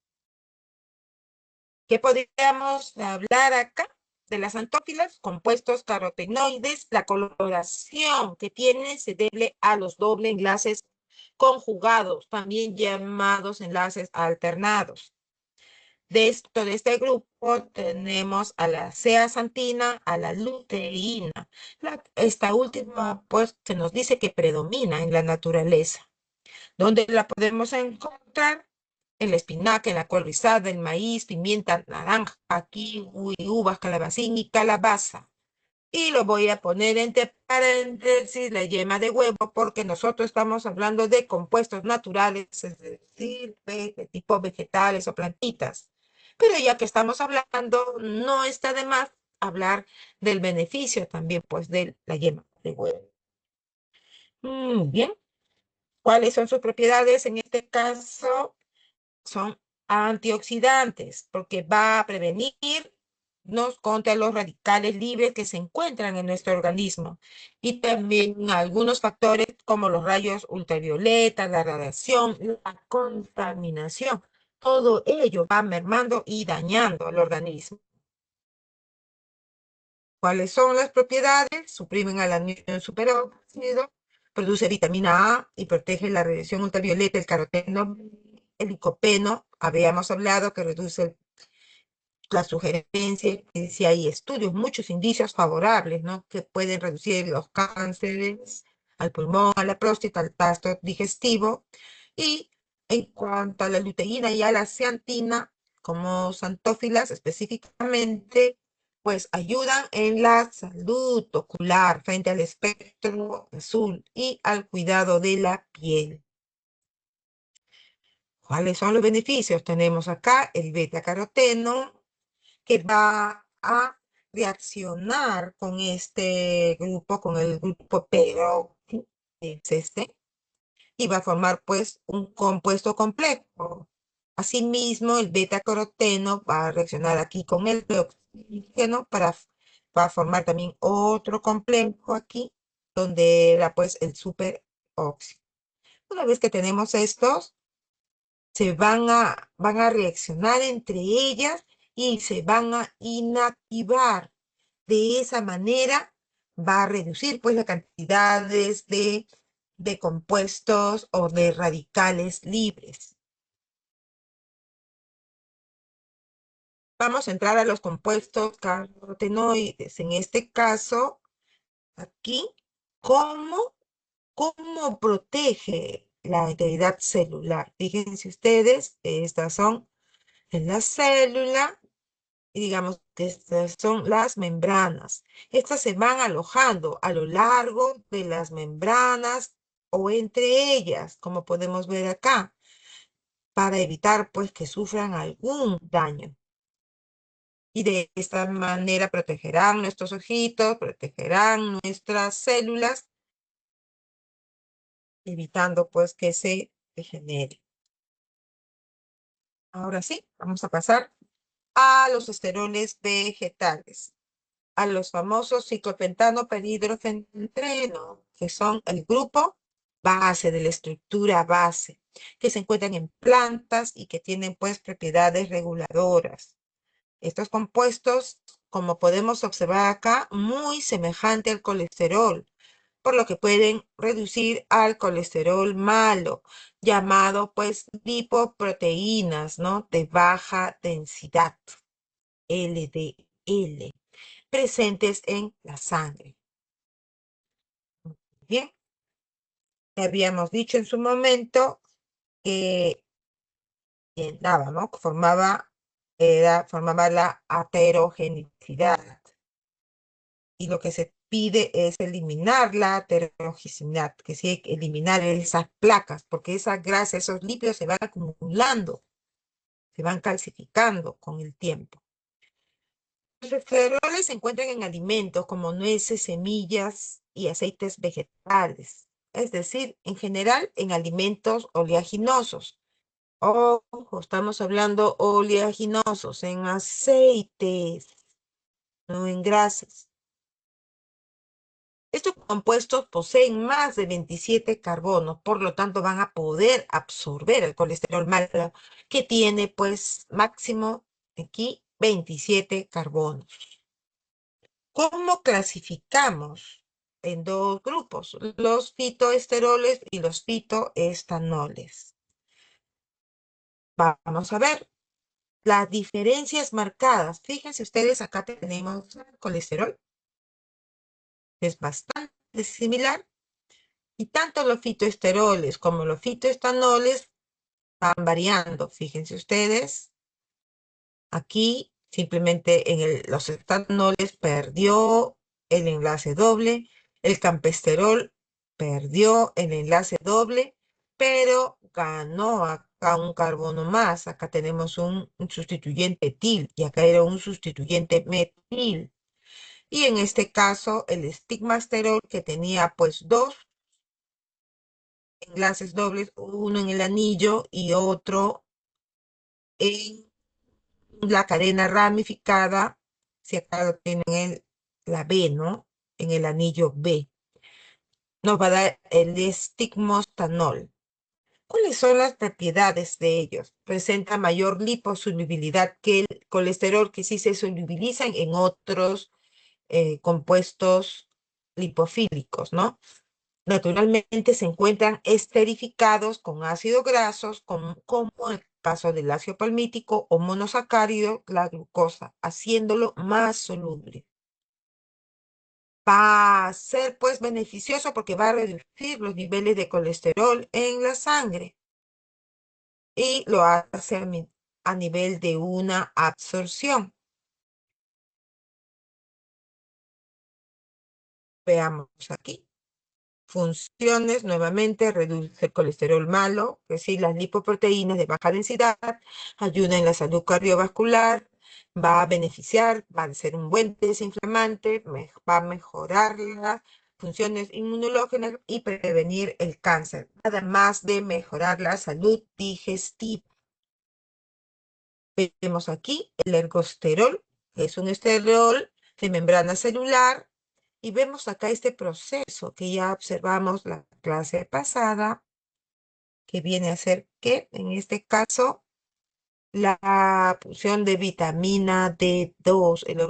S1: ¿Qué podríamos hablar acá? De las antófilas, compuestos carotenoides, la coloración que tiene se debe a los doble enlaces conjugados, también llamados enlaces alternados. De este grupo tenemos a la zeaxantina, a la luteína. Esta última, pues, se nos dice que predomina en la naturaleza. ¿Dónde la podemos encontrar? En la espinaca, en la col rizada, el maíz, pimienta, naranja, kiwi, uvas, calabacín y calabaza. Y lo voy a poner entre paréntesis la yema de huevo porque nosotros estamos hablando de compuestos naturales, es decir, de tipo vegetales o plantitas. Pero ya que estamos hablando, no está de más hablar del beneficio también, pues, de la yema de huevo. Bien, ¿cuáles son sus propiedades? En este caso, son antioxidantes, porque va a prevenirnos contra los radicales libres que se encuentran en nuestro organismo y también algunos factores como los rayos ultravioleta, la radiación, la contaminación. Todo ello va mermando y dañando al organismo. ¿Cuáles son las propiedades? Suprimen al anión superóxido, produce vitamina A y protege la radiación ultravioleta, el caroteno, el licopeno. Habíamos hablado que reduce la sugerencia, que si hay estudios, muchos indicios favorables, ¿no? Que pueden reducir los cánceres al pulmón, a la próstata, al tracto digestivo. Y en cuanto a la luteína y a la zeantina, como santófilas específicamente, pues ayudan en la salud ocular frente al espectro azul y al cuidado de la piel. ¿Cuáles son los beneficios? Tenemos acá el beta-caroteno, que va a reaccionar con este grupo, con el grupo peroxi, es este, y va a formar pues un compuesto complejo. Asimismo, el beta-caroteno va a reaccionar aquí con el oxígeno para formar también otro complejo aquí, donde era pues el superóxido. Una vez que tenemos estos, van a reaccionar entre ellas y se van a inactivar. De esa manera va a reducir pues las cantidades de compuestos o de radicales libres. Vamos a entrar a los compuestos carotenoides. En este caso, aquí, ¿cómo, cómo protege la integridad celular? Fíjense ustedes, estas son en la célula. Y digamos que estas son las membranas. Estas se van alojando a lo largo de las membranas o entre ellas, como podemos ver acá, para evitar pues que sufran algún daño. Y de esta manera protegerán nuestros ojitos, protegerán nuestras células, evitando pues que se degenere. Ahora sí, vamos a pasar a los esteroles vegetales, a los famosos ciclopentano perhidroetileno, que son el grupo base de la estructura base, que se encuentran en plantas y que tienen pues propiedades reguladoras. Estos compuestos, como podemos observar acá, muy semejante al colesterol, por lo que pueden reducir al colesterol malo, llamado pues lipoproteínas, ¿no? De baja densidad, LDL, presentes en la sangre. Bien, habíamos dicho en su momento que daba, ¿no? Que formaba la heterogeneidad. Y lo que se pide es eliminar la heterogeneidad, que sí hay que eliminar esas placas, porque esas grasas, esos lípidos se van acumulando, se van calcificando con el tiempo. Los refrigeradores se encuentran en alimentos como nueces, semillas y aceites vegetales, es decir, en general en alimentos oleaginosos. Ojo, estamos hablando oleaginosos, en aceites, no en grasas. Estos compuestos poseen más de 27 carbonos, por lo tanto van a poder absorber el colesterol malo, que tiene pues máximo aquí 27 carbonos. ¿Cómo clasificamos en dos grupos? Los fitoesteroles y los fitoestanoles. Vamos a ver las diferencias marcadas. Fíjense ustedes, acá tenemos el colesterol, es bastante similar. Y tanto los fitoesteroles como los fitoestanoles van variando. Fíjense ustedes, aquí simplemente los estanoles perdió el enlace doble, el campesterol perdió el enlace doble, pero ganó acá un carbono más. Acá tenemos un sustituyente etil y acá era un sustituyente metil. Y en este caso, el estigmasterol, que tenía pues dos enlaces dobles, uno en el anillo y otro en la cadena ramificada, si acá lo tienen la B, ¿no? En el anillo B. Nos va a dar el estigmostanol. ¿Cuáles son las propiedades de ellos? Presenta mayor liposolubilidad que el colesterol, que sí se solubilizan en otros compuestos lipofílicos, ¿no? Naturalmente se encuentran esterificados con ácidos grasos, como en el caso del ácido palmítico o monosacárido, la glucosa, haciéndolo más soluble. Va a ser pues beneficioso porque va a reducir los niveles de colesterol en la sangre y lo hace a nivel de una absorción. Veamos aquí. Funciones, nuevamente, reduce el colesterol malo, que sí, las lipoproteínas de baja densidad, ayuda en la salud cardiovascular, va a beneficiar, va a ser un buen desinflamante, va a mejorar las funciones inmunológicas y prevenir el cáncer, además de mejorar la salud digestiva. Vemos aquí el ergosterol, que es un esterol de membrana celular, y vemos acá este proceso que ya observamos la clase pasada, que viene a ser que, en este caso, la función de vitamina D2, el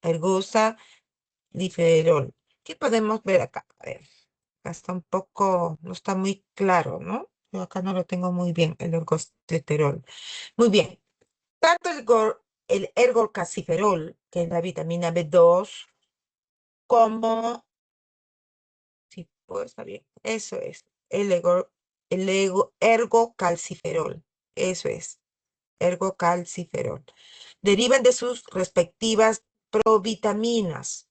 S1: ergosadiferol. ¿Qué podemos ver acá? A ver, acá está un poco, no está muy claro, ¿no? Yo acá no lo tengo muy bien, el ergosterol. Muy bien. Tanto el ergocalciferol, que es la vitamina B2, como, sí, pues está bien, eso es, ergocalciferol, eso es, ergocalciferol. Derivan de sus respectivas provitaminas,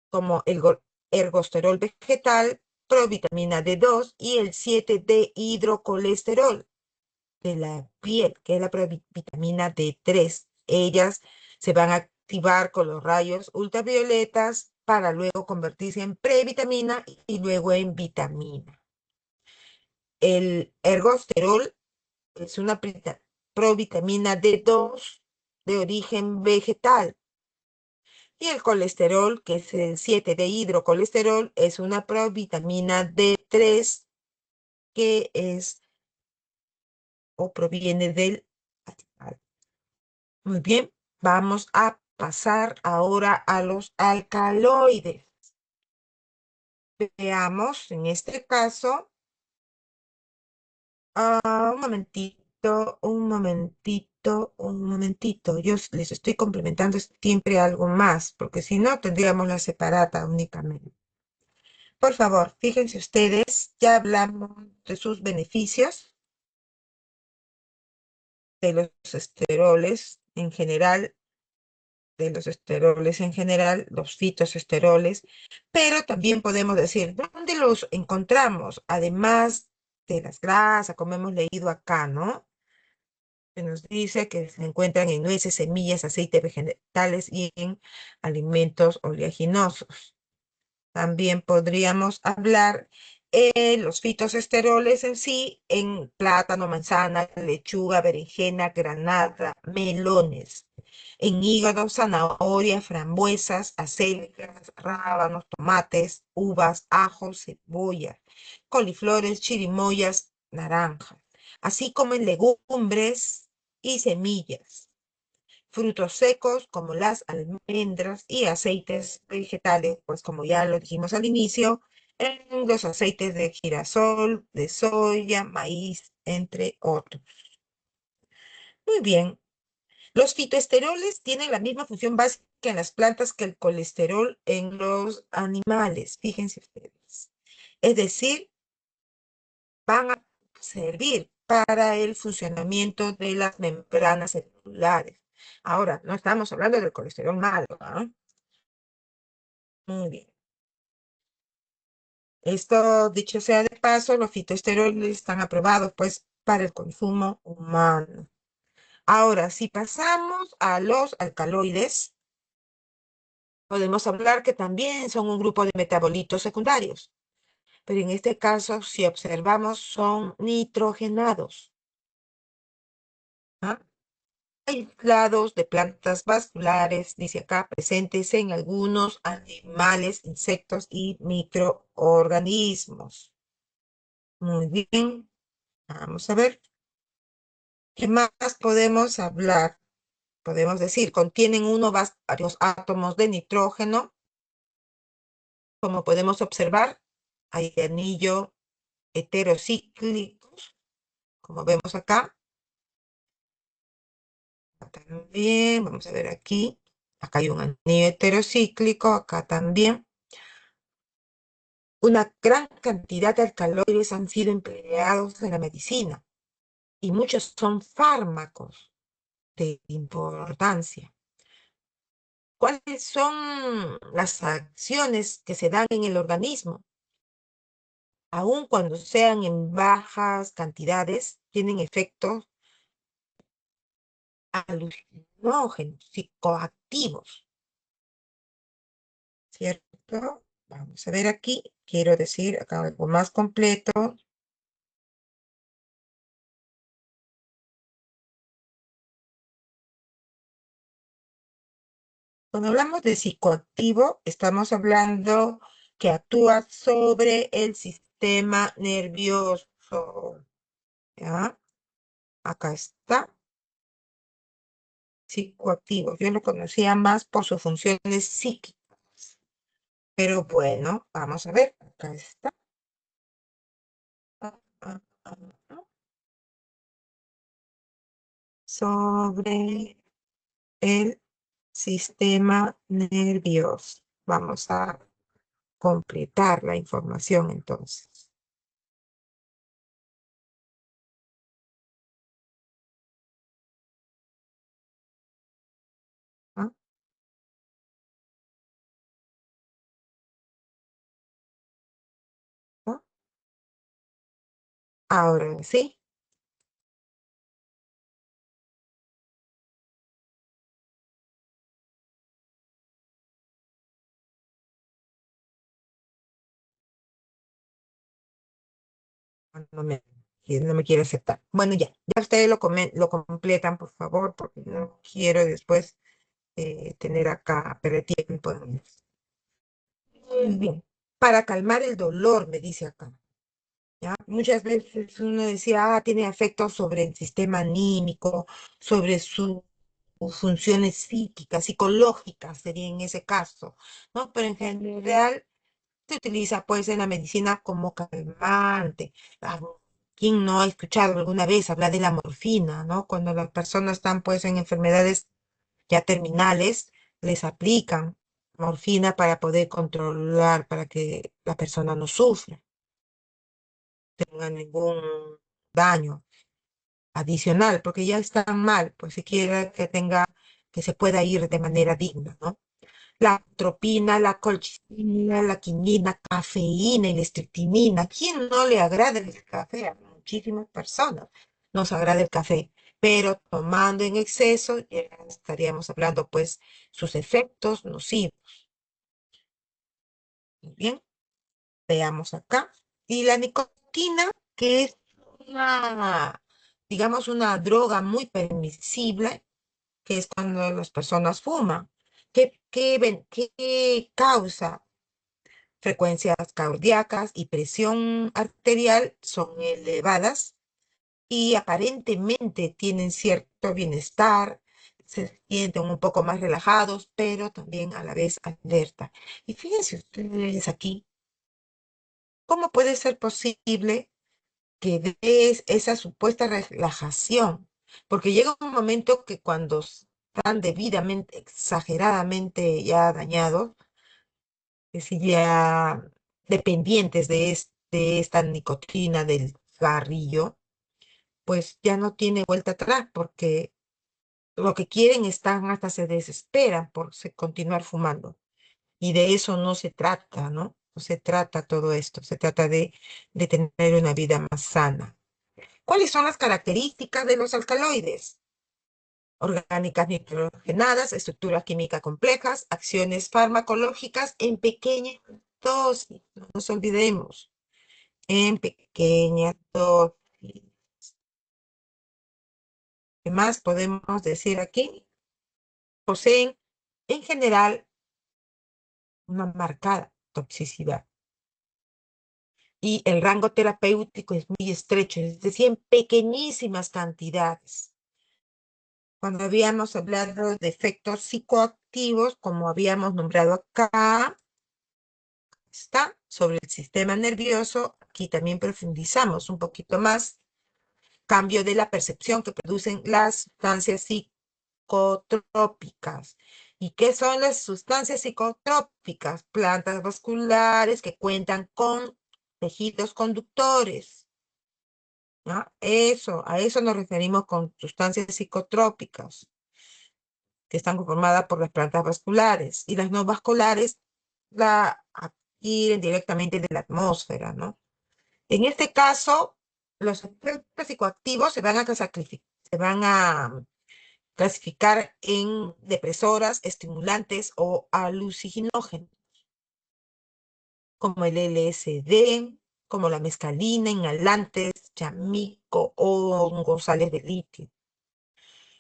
S1: como el ergosterol vegetal, provitamina D2 y el 7-dehidrocolesterol de la piel, que es la vitamina D3. Ellas se van a activar con los rayos ultravioletas para luego convertirse en previtamina y luego en vitamina. El ergosterol es una provitamina D2 de origen vegetal. Y el colesterol, que es el 7-dehidrocolesterol, es una provitamina D3 que es o proviene del animal. Muy bien, vamos a pasar ahora a los alcaloides. Veamos, en este caso, un momentito, un momentito, un momentito. Yo les estoy complementando siempre algo más, porque si no, tendríamos la separata únicamente. Por favor, fíjense ustedes, ya hablamos de sus beneficios, de los esteroles en general, los fitoesteroles, pero también podemos decir, ¿dónde los encontramos? Además de las grasas, como hemos leído acá, ¿no? Que nos dice que se encuentran en nueces, semillas, aceites vegetales y en alimentos oleaginosos. También podríamos hablar los fitoesteroles en sí, en plátano, manzana, lechuga, berenjena, granada, melones, en hígado, zanahoria, frambuesas, acelgas, rábanos, tomates, uvas, ajos, cebolla, coliflores, chirimoyas, naranjas, así como en legumbres y semillas, frutos secos como las almendras y aceites vegetales, pues como ya lo dijimos al inicio, en los aceites de girasol, de soya, maíz, entre otros. Muy bien. Los fitoesteroles tienen la misma función básica en las plantas que el colesterol en los animales, fíjense ustedes. Es decir, van a servir para el funcionamiento de las membranas celulares. Ahora, no estamos hablando del colesterol malo, ¿ah? Muy bien. Esto, dicho sea de paso, los fitoesteroles están aprobados, pues, para el consumo humano. Ahora, si pasamos a los alcaloides, podemos hablar que también son un grupo de metabolitos secundarios, pero en este caso, si observamos, son nitrogenados, ¿ah? Aislados de plantas vasculares, dice acá, presentes en algunos animales, insectos y microorganismos. Muy bien, vamos a ver. ¿Qué más podemos hablar? Podemos decir, contienen uno o varios átomos de nitrógeno. Como podemos observar, hay anillo heterocíclicos, como vemos acá. También, vamos a ver aquí. Acá hay un anillo heterocíclico, acá también. Una gran cantidad de alcaloides han sido empleados en la medicina y muchos son fármacos de importancia. ¿Cuáles son las acciones que se dan en el organismo? Aun cuando sean en bajas cantidades, tienen efectos alucinógenos, psicoactivos, ¿cierto? Vamos a ver aquí, quiero decir acá algo más completo. Cuando hablamos de psicoactivo, estamos hablando que actúa sobre el sistema nervioso, ¿ya? Acá está, psicoactivo. Yo lo conocía más por sus funciones psíquicas, pero bueno, vamos a ver, acá está. Ah, ah, ah, ah. Sobre el sistema nervioso. Vamos a completar la información entonces. ¿Ah? ¿Ah? Ahora sí, no me, no me quiere aceptar. Bueno, ya ustedes lo completan, por favor, porque no quiero después tener acá, perder tiempo. Muy bien. Para calmar el dolor, me dice acá. ¿Ya? Muchas veces uno decía, tiene efectos sobre el sistema anímico, sobre sus funciones psíquicas, psicológicas, sería en ese caso, ¿no? Pero en general se utiliza pues en la medicina como calmante. Ah, ¿quién no ha escuchado alguna vez hablar de la morfina, ¿no? Cuando las personas están pues en enfermedades ya terminales, les aplican. morfina para poder controlar, para que la persona no sufra, tenga ningún daño adicional, porque ya está mal, pues si quiere que tenga, que se pueda ir de manera digna, ¿no? La atropina, la colchicina, la quinina, cafeína y la estricnina. ¿Quién no le agrada el café? A muchísimas personas nos agrada el café, pero tomando en exceso ya estaríamos hablando pues sus efectos nocivos. Muy bien, veamos acá. Y la nicotina, que es una, digamos, una droga muy permisible, que es cuando las personas fuman. ¿Qué causa? Frecuencias cardíacas y presión arterial son elevadas y aparentemente tienen cierto bienestar, se sienten un poco más relajados, pero también a la vez alerta. Y fíjense ustedes aquí, ¿cómo puede ser posible que des esa supuesta relajación? Porque llega un momento que cuando están debidamente, exageradamente ya dañados, que si ya dependientes de esta nicotina del cigarrillo, pues ya no tiene vuelta atrás, porque lo que quieren están hasta se desesperan por continuar fumando. Y de eso no se trata, ¿no? No se trata todo esto, se trata de tener una vida más sana. ¿Cuáles son las características de los alcaloides? Orgánicas nitrogenadas, estructuras químicas complejas, acciones farmacológicas en pequeñas dosis, no nos olvidemos, en pequeñas dosis. ¿Qué más podemos decir aquí? Poseen en general una marcada toxicidad y el rango terapéutico es muy estrecho, es decir, en pequeñísimas cantidades. Cuando habíamos hablado de efectos psicoactivos, como habíamos nombrado acá, está sobre el sistema nervioso, aquí también profundizamos un poquito más, cambio de la percepción que producen las sustancias psicotrópicas. ¿Y qué son las sustancias psicotrópicas? Plantas vasculares que cuentan con tejidos conductores, ¿no? A eso nos referimos con sustancias psicotrópicas, que están conformadas por las plantas vasculares, y las no vasculares la adquieren directamente de la atmósfera, ¿no? En este caso, los efectos psicoactivos se van a clasificar en depresoras, estimulantes o alucinógenos, como el LSD, como la mescalina, inhalantes, chamico o hongos sales de litio.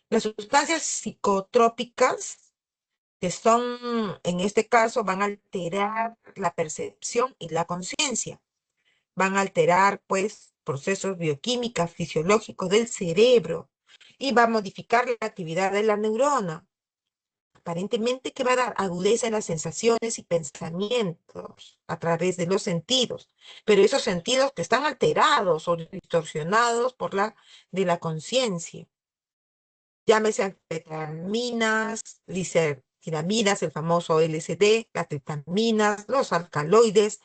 S1: Las sustancias psicotrópicas, que son, en este caso, van a alterar la percepción y la conciencia. Van a alterar, pues, procesos bioquímicos, fisiológicos del cerebro y va a modificar la actividad de la neurona. Aparentemente que va a dar agudeza en las sensaciones y pensamientos a través de los sentidos, pero esos sentidos que están alterados o distorsionados por la de la conciencia. Llámese anfetaminas, listiraminas, el famoso LSD, las triptaminas, los alcaloides,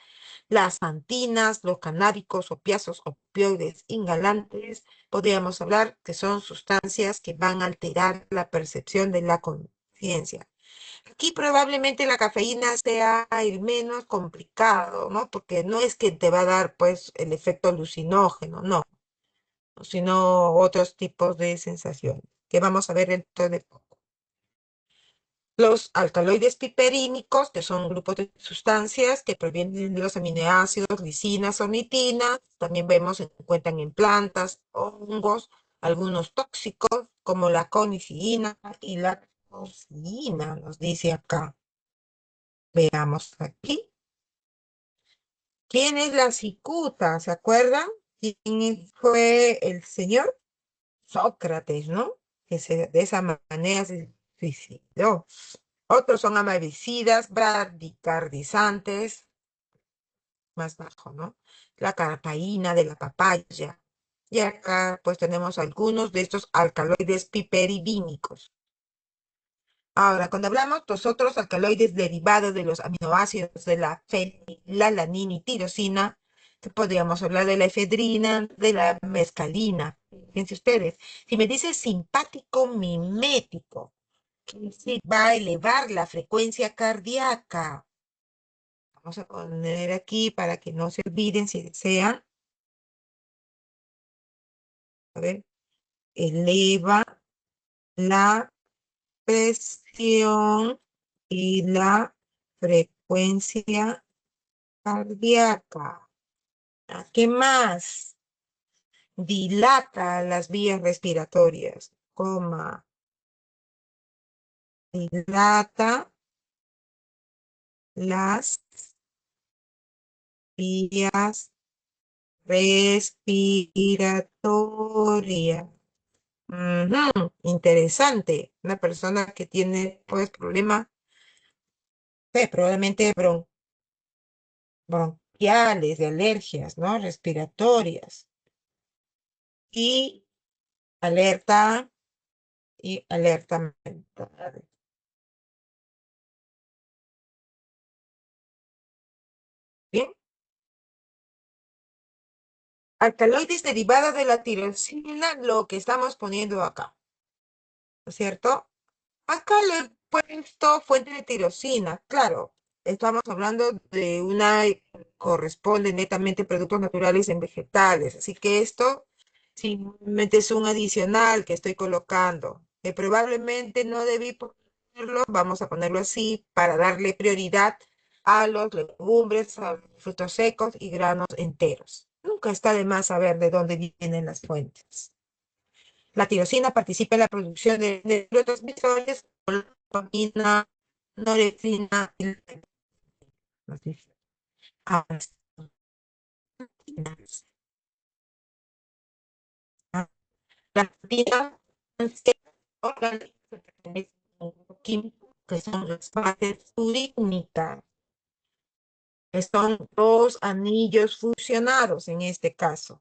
S1: las antinas, los canábicos, opiáceos, opioides, inhalantes. Podríamos hablar que son sustancias que van a alterar la percepción de la conciencia. Aquí probablemente la cafeína sea el menos complicado, ¿no? Porque no es que te va a dar, pues, el efecto alucinógeno, no, sino otros tipos de sensaciones, que vamos a ver dentro de poco. Los alcaloides piperínicos, que son grupos de sustancias que provienen de los aminoácidos, lisinas o nitinas, también vemos se encuentran en plantas, hongos, algunos tóxicos, como la conifina y la tosina, nos dice acá. Veamos aquí. ¿Quién es la cicuta? ¿Se acuerdan? ¿Quién fue el señor? Sócrates, ¿no? De esa manera se suicidó. Otros son amavicidas, bradicardizantes, más bajo, ¿no? La carpaína de la papaya. Y acá pues tenemos algunos de estos alcaloides piperidínicos. Ahora, cuando hablamos de los otros alcaloides derivados de los aminoácidos de la fenilalanina y tirosina, podríamos hablar de la efedrina, de la mescalina. Fíjense ustedes, si me dice simpático mimético, que sí va a elevar la frecuencia cardíaca. Vamos a poner aquí para que no se olviden si desean. A ver, eleva la presión y la frecuencia cardíaca. ¿Qué más? Dilata las vías respiratorias, coma, dilata las vías respiratorias. Ujú, interesante. Una persona que tiene, pues, problemas, probablemente bronquiales, de alergias, ¿no? Respiratorias. Y alerta, y alerta mental. Bien. Alcaloides derivados de la tirosina, lo que estamos poniendo acá, ¿no es cierto? Acá le he puesto fuente de tirosina, claro. Estamos hablando de una, corresponde netamente a productos naturales en vegetales. Así que esto simplemente es un adicional que estoy colocando. Que probablemente no debí ponerlo, vamos a ponerlo así, para darle prioridad a los legumbres, a los frutos secos y granos enteros. Nunca está de más saber de dónde vienen las fuentes. La tirosina participa en la producción de neurotransmisores como la dopamina, norepinefrina y la la proteína que son las bases urínicas, que son dos anillos fusionados en este caso.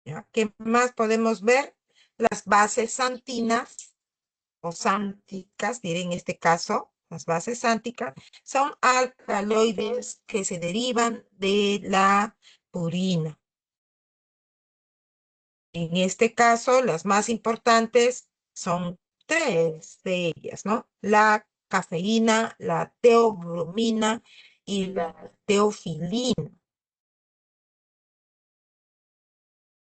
S1: ¿Ya? ¿Qué más podemos ver? Las bases santinas o sánticas, diré en este caso, las bases sánticas, son alcaloides que se derivan de la purina. En este caso, las más importantes son tres de ellas, ¿no? La cafeína, la teobromina y la teofilina.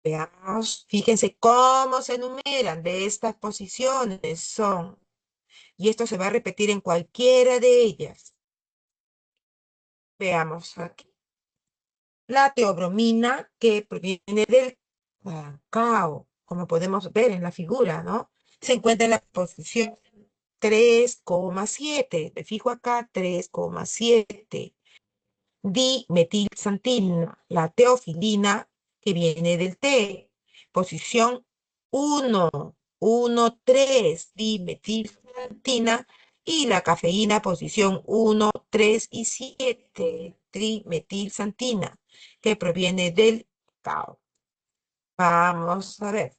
S1: Veamos, fíjense cómo se enumeran de estas posiciones. Son, y esto se va a repetir en cualquiera de ellas. Veamos aquí. La teobromina, que proviene del cacao, como podemos ver en la figura, ¿no? Se encuentra en la posición 3,7. Me fijo acá, 3,7. Dimetilsantina, la teofilina, que viene del té. Posición 1, 1,3. Dimetilsantina. Y la cafeína, posición 1, 3 y 7. Trimetilsantina, que proviene del cacao. Vamos a ver.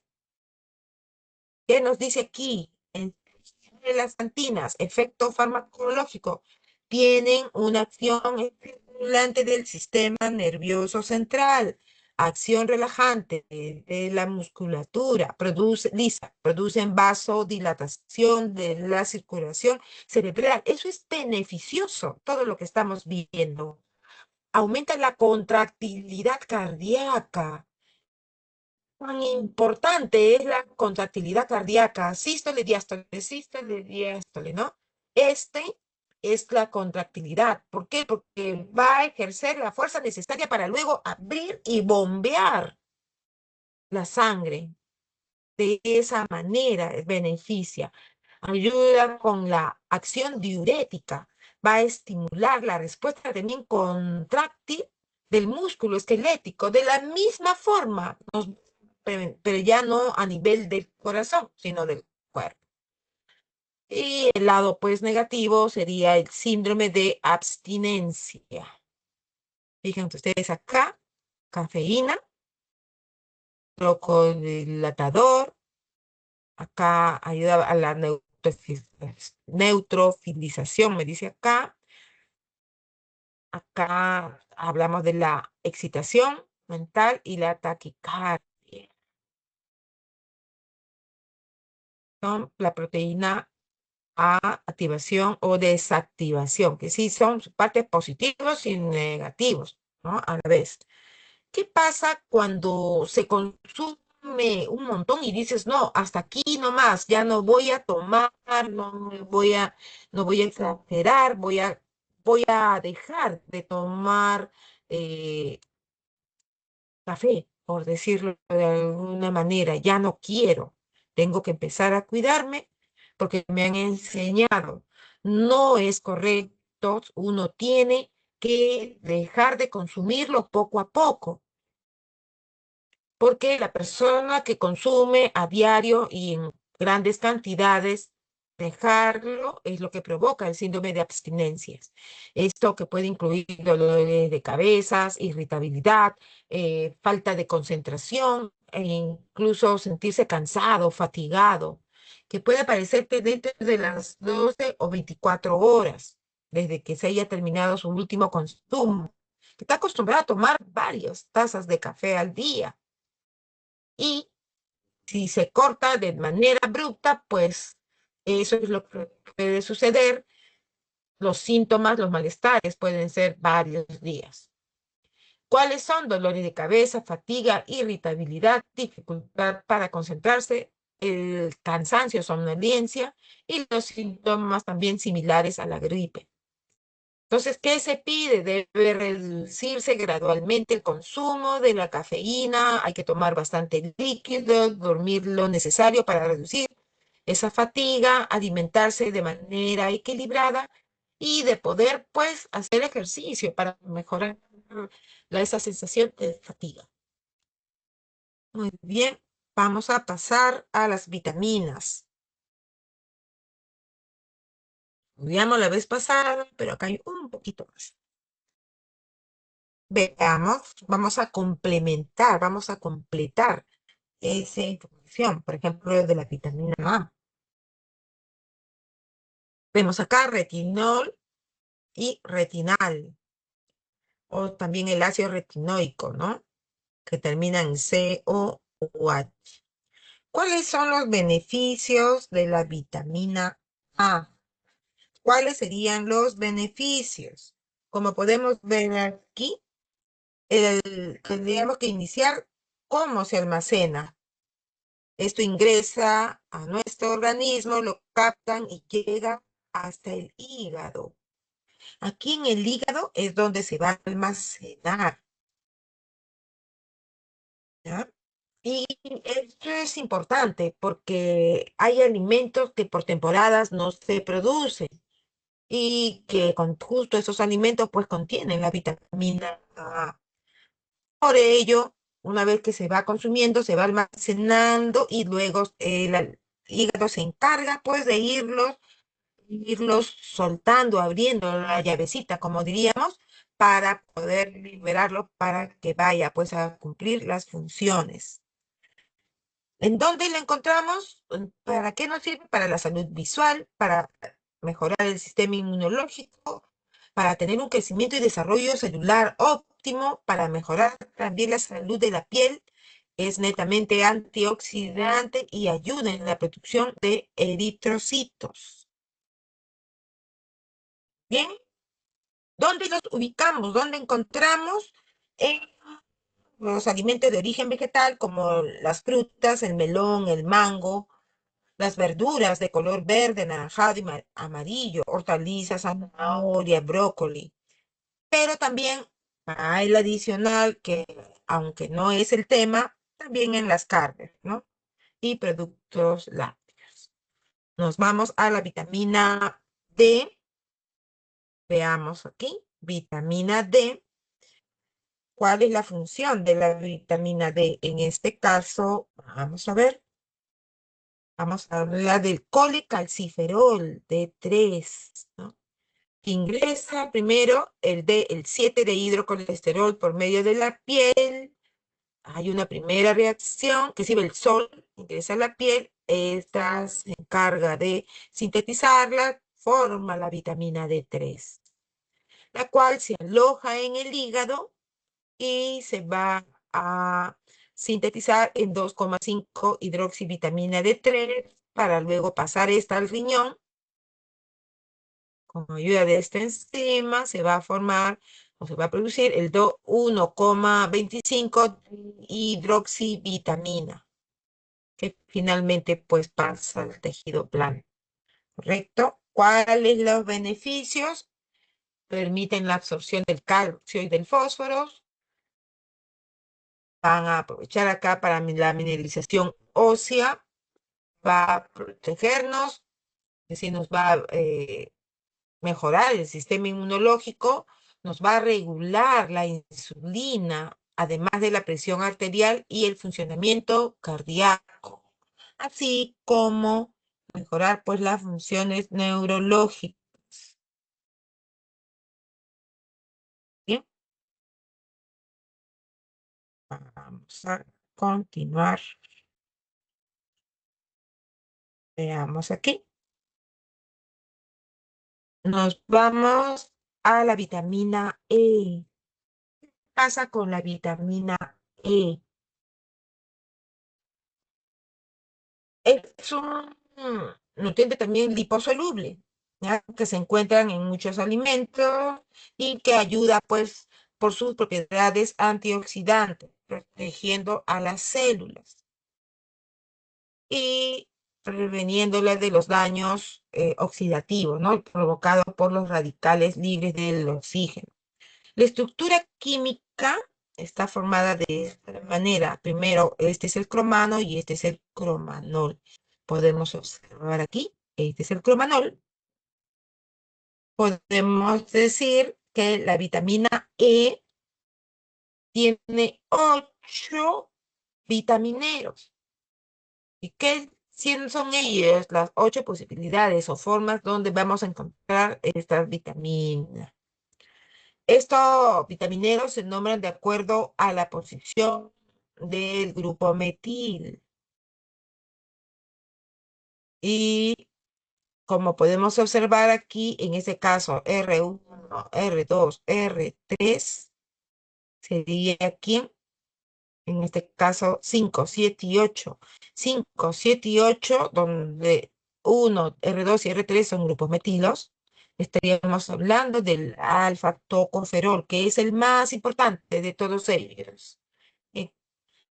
S1: ¿Qué nos dice aquí? De las antinas, efecto farmacológico, tienen una acción estimulante del sistema nervioso central, acción relajante de la musculatura, producen vasodilatación de la circulación cerebral. Eso es beneficioso, todo lo que estamos viendo. Aumenta la contractilidad cardíaca. Tan importante es la contractilidad cardíaca, sístole, diástole, ¿no? Este es la contractilidad. ¿Por qué? Porque va a ejercer la fuerza necesaria para luego abrir y bombear la sangre. De esa manera beneficia. Ayuda con la acción diurética. Va a estimular la respuesta también contráctil del músculo esquelético. De la misma forma, pero ya no a nivel del corazón, sino del cuerpo. Y el lado, pues, negativo sería el síndrome de abstinencia. Fíjense ustedes acá, cafeína, broncodilatador, acá ayuda a la neutrofilización, me dice acá. Acá hablamos de la excitación mental y la taquicardia. Son la proteína A, activación o desactivación, que sí son partes positivos y negativos, ¿no? A la vez. ¿Qué pasa cuando se consume un montón y dices, no, hasta aquí nomás, ya no voy a tomar, no voy a exagerar, voy a dejar de tomar eh, café, por decirlo de alguna manera, ya no quiero, tengo que empezar a cuidarme porque me han enseñado, no es correcto, uno tiene que dejar de consumirlo poco a poco, porque la persona que consume a diario y en grandes cantidades, dejarlo es lo que provoca el síndrome de abstinencias. Esto que puede incluir dolores de cabezas, irritabilidad, falta de concentración e incluso sentirse cansado, fatigado, que puede aparecer dentro de las 12 o 24 horas desde que se haya terminado su último consumo. Está acostumbrado a tomar varias tazas de café al día y si se corta de manera abrupta, pues eso es lo que puede suceder. Los síntomas, los malestares pueden ser varios días. ¿Cuáles son? Dolores de cabeza, fatiga, irritabilidad, dificultad para concentrarse, el cansancio, somnolencia y los síntomas también similares a la gripe. Entonces, ¿qué se pide? Debe reducirse gradualmente el consumo de la cafeína, hay que tomar bastante líquido, dormir lo necesario para reducir esa fatiga, alimentarse de manera equilibrada y de poder, pues, hacer ejercicio para mejorar esa sensación de fatiga. Muy bien, vamos a pasar a las vitaminas. Estudiamos la vez pasada, pero acá hay un poquito más. Veamos, vamos a completar esa información, por ejemplo, de la vitamina A. Vemos acá retinol y retinal, o también el ácido retinoico, ¿no? Que termina en C o H. ¿Cuáles son los beneficios de la vitamina A? ¿Cuáles serían los beneficios? Como podemos ver aquí, tendríamos que iniciar cómo se almacena. Esto ingresa a nuestro organismo, lo captan y llega hasta el hígado. Aquí en el hígado es donde se va a almacenar, ¿ya? Y esto es importante porque hay alimentos que por temporadas no se producen y que con justo esos alimentos pues contienen la vitamina A. Por ello, una vez que se va consumiendo, se va almacenando y luego el hígado se encarga pues de irlos soltando, abriendo la llavecita, como diríamos, para poder liberarlo para que vaya pues a cumplir las funciones. ¿En dónde la encontramos? ¿Para qué nos sirve? Para la salud visual, para mejorar el sistema inmunológico, para tener un crecimiento y desarrollo celular óptimo, para mejorar también la salud de la piel. Es netamente antioxidante y ayuda en la producción de eritrocitos. Bien, ¿dónde los ubicamos? ¿Dónde encontramos? En los alimentos de origen vegetal, como las frutas, el melón, el mango, las verduras de color verde, anaranjado y amarillo, hortalizas, zanahoria, brócoli. Pero también hay el adicional que, aunque no es el tema, también en las carnes, ¿no? Y productos lácteos. Nos vamos a la vitamina D. Veamos aquí, vitamina D. ¿Cuál es la función de la vitamina D? En este caso, vamos a ver, vamos a hablar del colecalciferol D3, ¿no? Que ingresa primero el 7 de hidrocolesterol por medio de la piel hay una primera reacción que sirve el sol, ingresa a la piel, esta se encarga de sintetizarla, forma la vitamina D3, la cual se aloja en el hígado y se va a sintetizar en 2,5 hidroxivitamina D3 para luego pasar esta al riñón. Con ayuda de esta enzima se va a formar o se va a producir el 1,25 hidroxivitamina, que finalmente pues pasa al tejido blando, ¿correcto? ¿Cuáles los beneficios? Permiten la absorción del calcio y del fósforo. Van a aprovechar acá para la mineralización ósea, va a protegernos, es decir, nos va a mejorar el sistema inmunológico, nos va a regular la insulina, además de la presión arterial y el funcionamiento cardíaco, así como mejorar pues las funciones neurológicas. Bien, vamos a continuar. Veamos aquí. Nos vamos a la vitamina E. ¿Qué pasa con la vitamina E? Es un nutriente también liposoluble, ¿ya? Que se encuentran en muchos alimentos y que ayuda, pues, por sus propiedades antioxidantes, protegiendo a las células y preveniéndolas de los daños oxidativos, ¿no? Provocados por los radicales libres del oxígeno. La estructura química está formada de esta manera. Primero, este es el cromano y este es el cromanol. Podemos observar aquí, este es el cromanol. Podemos decir que la vitamina E tiene 8 vitamineros. ¿Y qué son ellas? Las 8 posibilidades o formas donde vamos a encontrar estas vitaminas. Estos vitamineros se nombran de acuerdo a la posición del grupo metil. Y como podemos observar aquí, en este caso R1, R2, R3, sería aquí, en este caso 5, 7 y 8. 5, 7 y 8, donde 1, R2 y R3 son grupos metilos. Estaríamos hablando del alfa-tocoferol, que es el más importante de todos ellos. Y,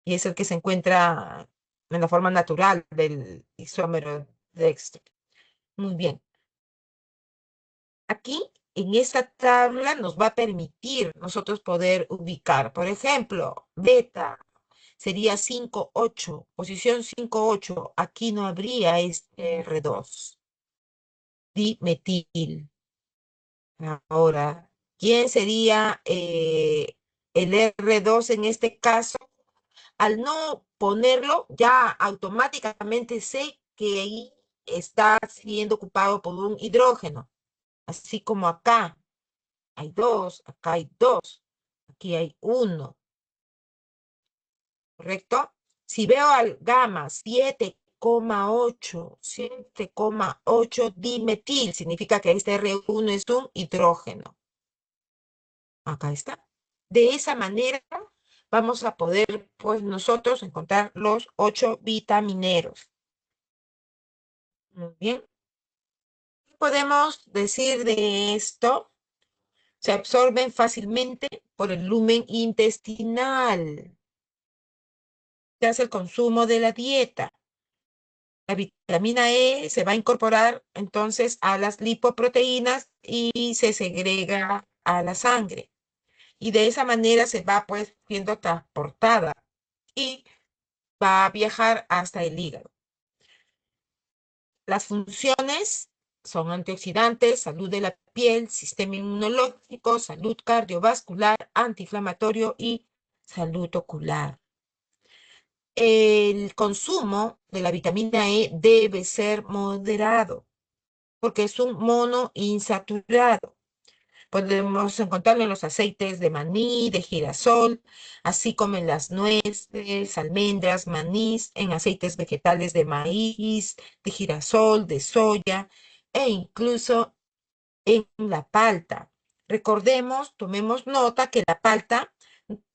S1: y es el que se encuentra en la forma natural del isómero dextro. Muy bien. Aquí, en esta tabla, nos va a permitir nosotros poder ubicar, por ejemplo, beta sería 5,8, posición 5,8. Aquí no habría este R2, dimetil. Ahora, ¿quién sería el R2 en este caso? Al no ponerlo, ya automáticamente sé que ahí está siendo ocupado por un hidrógeno. Así como acá hay 2, acá hay 2, aquí hay 1, ¿correcto? Si veo al gamma 7,8 dimetil, significa que este R1 es un hidrógeno. Acá está. De esa manera vamos a poder, pues, nosotros encontrar los 8 vitamineros. Muy bien. ¿Qué podemos decir de esto? Se absorben fácilmente por el lumen intestinal. Se hace el consumo de la dieta. La vitamina E se va a incorporar entonces a las lipoproteínas y se segrega a la sangre. Y de esa manera se va pues siendo transportada y va a viajar hasta el hígado. Las funciones son antioxidantes, salud de la piel, sistema inmunológico, salud cardiovascular, antiinflamatorio y salud ocular. El consumo de la vitamina E debe ser moderado porque es un monoinsaturado. Podemos encontrarlo en los aceites de maní, de girasol, así como en las nueces, almendras, manís, en aceites vegetales de maíz, de girasol, de soya e incluso en la palta. Recordemos, tomemos nota que la palta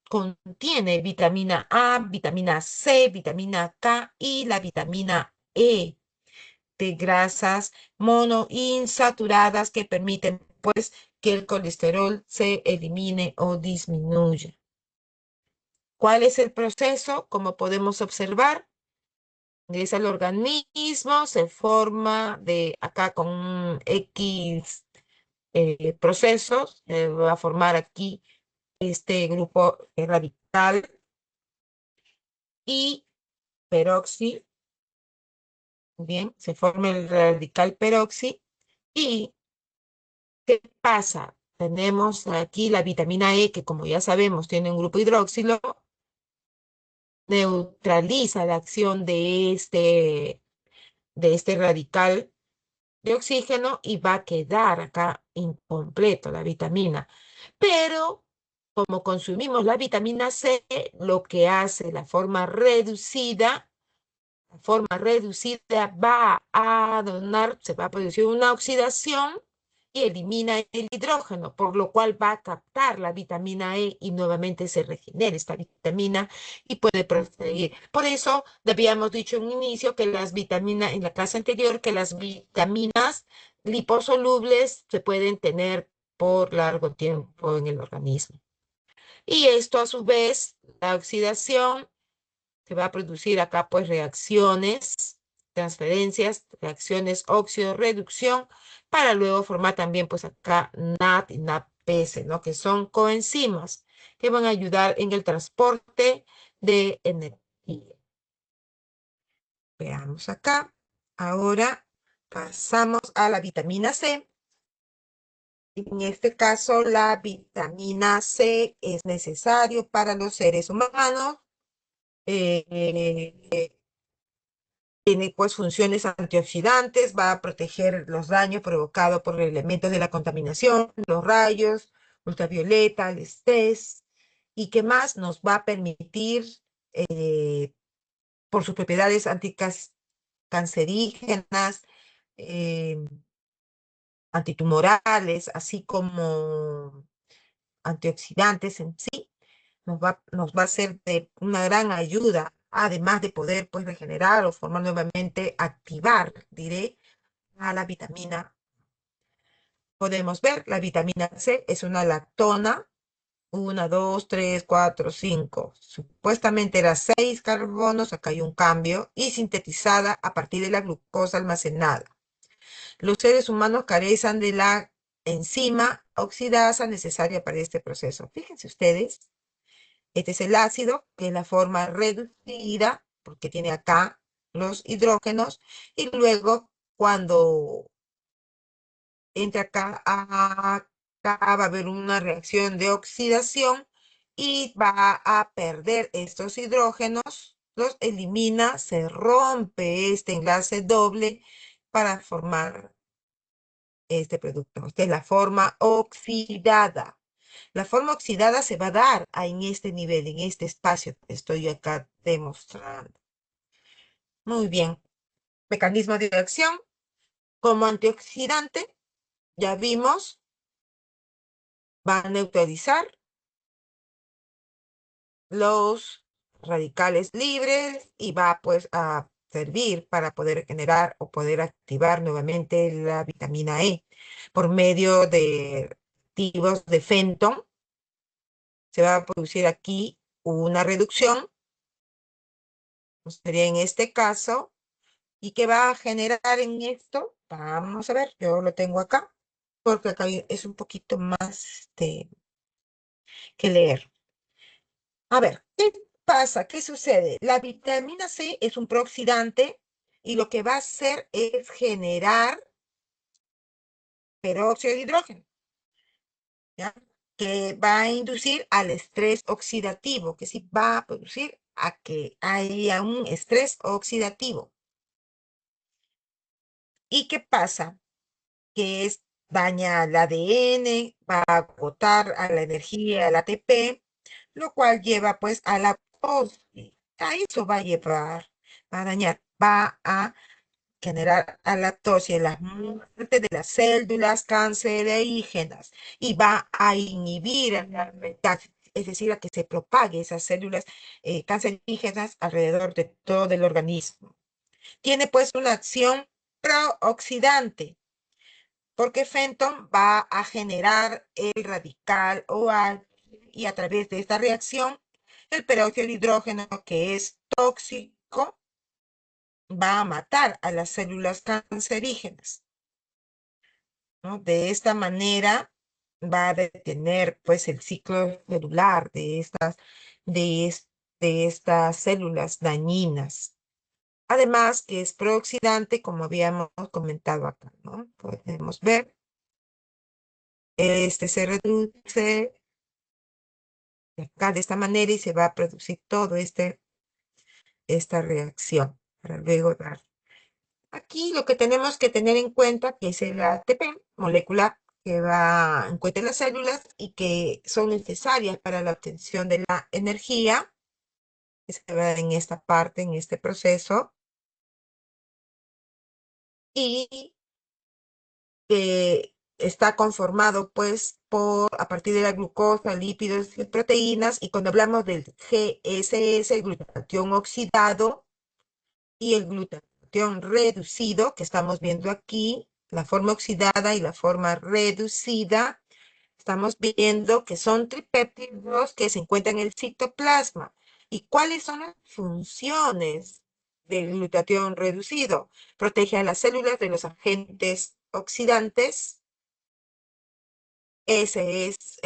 S1: contiene vitamina A, vitamina C, vitamina K y la vitamina E de grasas monoinsaturadas que permiten pues que el colesterol se elimine o disminuya. ¿Cuál es el proceso? Como podemos observar, ingresa al organismo, se forma de acá con un X procesos, va a formar aquí este grupo radical y peroxi. Bien, se forma el radical peroxi. ¿Y qué pasa? Tenemos aquí la vitamina E, que como ya sabemos tiene un grupo hidroxilo, neutraliza la acción de este radical de oxígeno y va a quedar acá incompleto la vitamina. Pero como consumimos la vitamina C, lo que hace la forma reducida va a donar, se va a producir una oxidación y elimina el hidrógeno, por lo cual va a captar la vitamina E y nuevamente se regenera esta vitamina y puede proseguir. Por eso habíamos dicho en un inicio que las vitaminas, en la clase anterior, que las vitaminas liposolubles se pueden tener por largo tiempo en el organismo. Y esto a su vez, la oxidación se va a producir acá pues reacciones, transferencias, reacciones óxido-reducción, para luego formar también pues acá NAD y NADPS, ¿no? Que son coenzimas que van a ayudar en el transporte de energía. Veamos acá. Ahora pasamos a la vitamina C. En este caso, la vitamina C es necesario para los seres humanos. Tiene pues funciones antioxidantes, va a proteger los daños provocados por elementos de la contaminación, los rayos, ultravioleta, el estrés, y que más nos va a permitir, por sus propiedades anticancerígenas, eh, antitumorales, así como antioxidantes en sí, nos va a ser de una gran ayuda, además de poder pues regenerar o formar nuevamente, activar, diré, a la vitamina. Podemos ver, la vitamina C es una lactona, 1, 2, 3, 4, 5. Supuestamente era 6 carbonos, acá hay un cambio, y sintetizada a partir de la glucosa almacenada. Los seres humanos carecen de la enzima oxidasa necesaria para este proceso. Fíjense ustedes, este es el ácido, que es la forma reducida, porque tiene acá los hidrógenos, y luego cuando entra acá va a haber una reacción de oxidación y va a perder estos hidrógenos, los elimina, se rompe este enlace doble para formar este producto. Esta es la forma oxidada. La forma oxidada se va a dar en este nivel, en este espacio que estoy acá demostrando. Muy bien. Mecanismo de acción. Como antioxidante, ya vimos, va a neutralizar los radicales libres y va pues a servir para poder generar o poder activar nuevamente la vitamina E por medio de activos de Fenton. Se va a producir aquí una reducción, pues sería en este caso, y que va a generar en esto, vamos a ver, yo lo tengo acá, porque acá es un poquito más que leer. A ver, ¿qué pasa? ¿Qué sucede? La vitamina C es un prooxidante y lo que va a hacer es generar peróxido de hidrógeno, ¿ya? Que va a inducir al estrés oxidativo, que sí va a producir a que haya un estrés oxidativo. ¿Y qué pasa? Que daña el ADN, va a agotar a la energía, el ATP, lo cual lleva pues a la apoptosis. A eso va a llevar, va a dañar, va a generar alaptosis, la muerte de las células cancerígenas y va a inhibir la metástasis, es decir, a que se propague esas células cancerígenas alrededor de todo el organismo. Tiene pues una acción prooxidante, porque Fenton va a generar el radical OH y a través de esta reacción, el peróxido de hidrógeno, que es tóxico, va a matar a las células cancerígenas, ¿no? De esta manera va a detener pues el ciclo celular de, de estas células dañinas. Además que es prooxidante, como habíamos comentado acá, ¿no? Podemos ver, este se reduce acá de esta manera y se va a producir todo esta reacción para luego dar. Aquí lo que tenemos que tener en cuenta que es el ATP, molécula que va en cuenta en las células y que son necesarias para la obtención de la energía, que se va en esta parte, en este proceso, y que está conformado pues a partir de la glucosa, lípidos y proteínas, y cuando hablamos del GSS, el glutatión oxidado, y el glutatión reducido, que estamos viendo aquí, la forma oxidada y la forma reducida, estamos viendo que son tripéptidos que se encuentran en el citoplasma. ¿Y cuáles son las funciones del glutatión reducido? Protege a las células de los agentes oxidantes. Ese es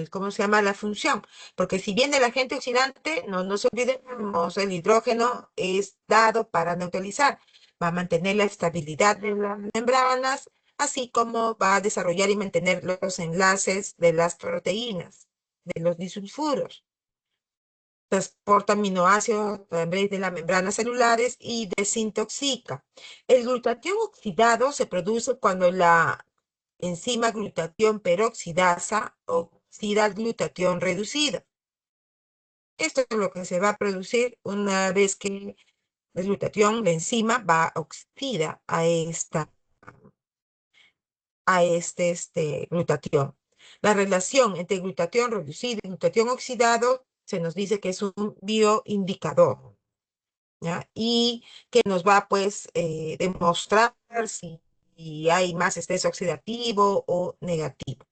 S1: ¿cómo se llama? La función. Porque si bien el agente oxidante, no nos olvidemos, el hidrógeno es dado para neutralizar, va a mantener la estabilidad de las membranas, así como va a desarrollar y mantener los enlaces de las proteínas, de los disulfuros. Transporta aminoácidos a través de las membranas celulares y desintoxica. El glutatión oxidado se produce cuando la enzima glutatión peroxidasa oxida el glutatión reducido. Esto es lo que se va a producir una vez que el glutatión, la enzima, va a oxida a este glutatión. La relación entre glutatión reducido y glutatión oxidado se nos dice que es un bioindicador, ¿ya? Y que nos va pues demostrar si hay más estrés oxidativo o negativo.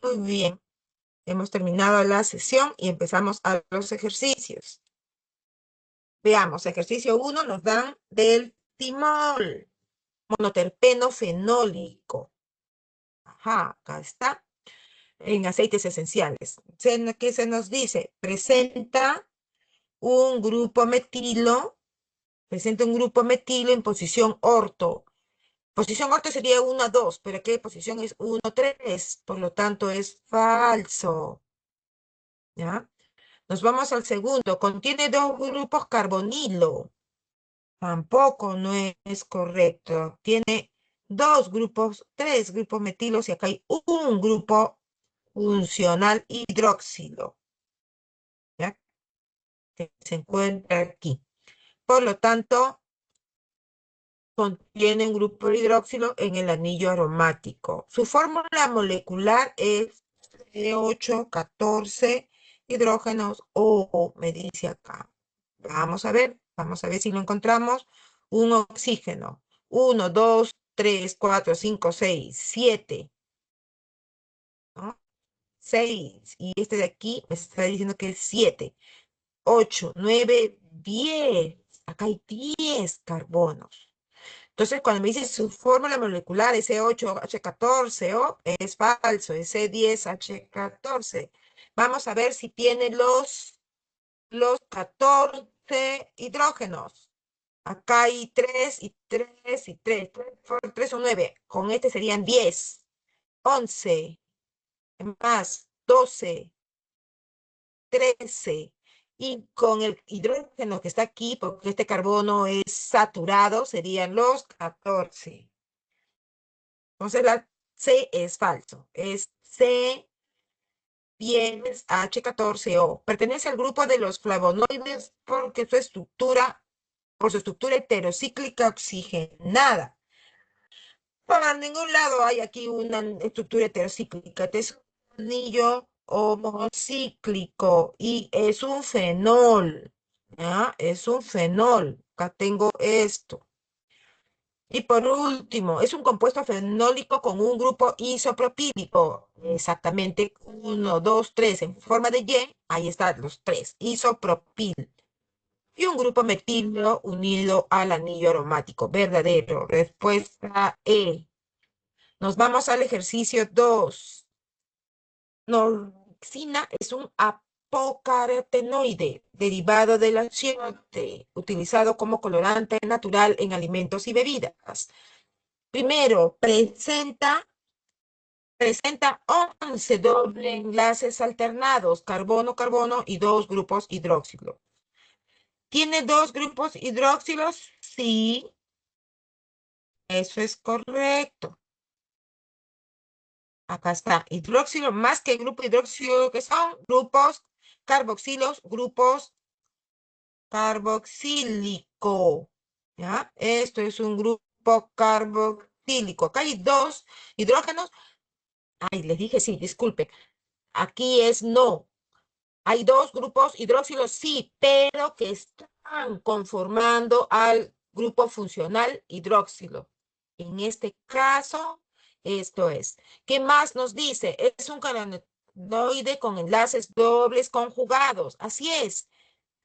S1: Muy bien, hemos terminado la sesión y empezamos a los ejercicios. Veamos, ejercicio 1 nos dan del timol, monoterpeno fenólico. Ajá, acá está, en aceites esenciales. ¿Qué se nos dice? Presenta un grupo metilo en posición orto. Posición orto sería 1, 2, pero aquí la posición es 1, 3, por lo tanto es falso. ¿Ya? Nos vamos al segundo. Contiene dos grupos carbonilo. Tampoco no es correcto. Tiene tres grupos metilos y acá hay un grupo funcional hidróxilo, ¿ya? Que se encuentra aquí. Por lo tanto, contiene un grupo de hidróxilo en el anillo aromático. Su fórmula molecular es C814 hidrógenos O, me dice acá. Vamos a ver si lo encontramos. Un oxígeno. 1, 2, 3, 4, 5, 6, 7. ¿No? 6. Y este de aquí me está diciendo que es 7. 8, 9, 10. Acá hay 10 carbonos. Entonces, cuando me dice su fórmula molecular es C8H14O, es falso, es C10H14. Vamos a ver si tiene los 14 hidrógenos. Acá hay 3 y 3 y 3. 3 son 9. Con este serían 10. 11 más 12, 13. Y con el hidrógeno que está aquí, porque este carbono es saturado, serían los 14. Entonces la C es falso. Es C10H14O. Pertenece al grupo de los flavonoides porque por su estructura heterocíclica oxigenada. Para ningún lado hay aquí una estructura heterocíclica. Este es un anillo homocíclico y es un fenol. ¿Ya? Es un fenol. Acá tengo esto. Y por último, es un compuesto fenólico con un grupo isopropílico. Exactamente, uno, dos, tres, en forma de Y. Ahí están los tres. Isopropil. Y un grupo metilio unido al anillo aromático. Verdadero. Respuesta E. Nos vamos al ejercicio 2. Norxina es un apocarotenoide derivado del achiote, utilizado como colorante natural en alimentos y bebidas. Primero, presenta 11 doble enlaces alternados, carbono-carbono y dos grupos hidróxilos. ¿Tiene dos grupos hidróxilos? Sí, eso es correcto. Acá está, hidróxilo más que grupo hidróxilo, que son grupos carboxilos, grupos carboxílico. ¿Ya? Esto es un grupo carboxílico. Acá hay dos hidrógenos. Ay, les dije sí, disculpe. Aquí es no. Hay dos grupos hidróxilos, sí, pero que están conformando al grupo funcional hidróxilo. En este caso, esto es. ¿Qué más nos dice? Es un carotenoide con enlaces dobles conjugados. Así es.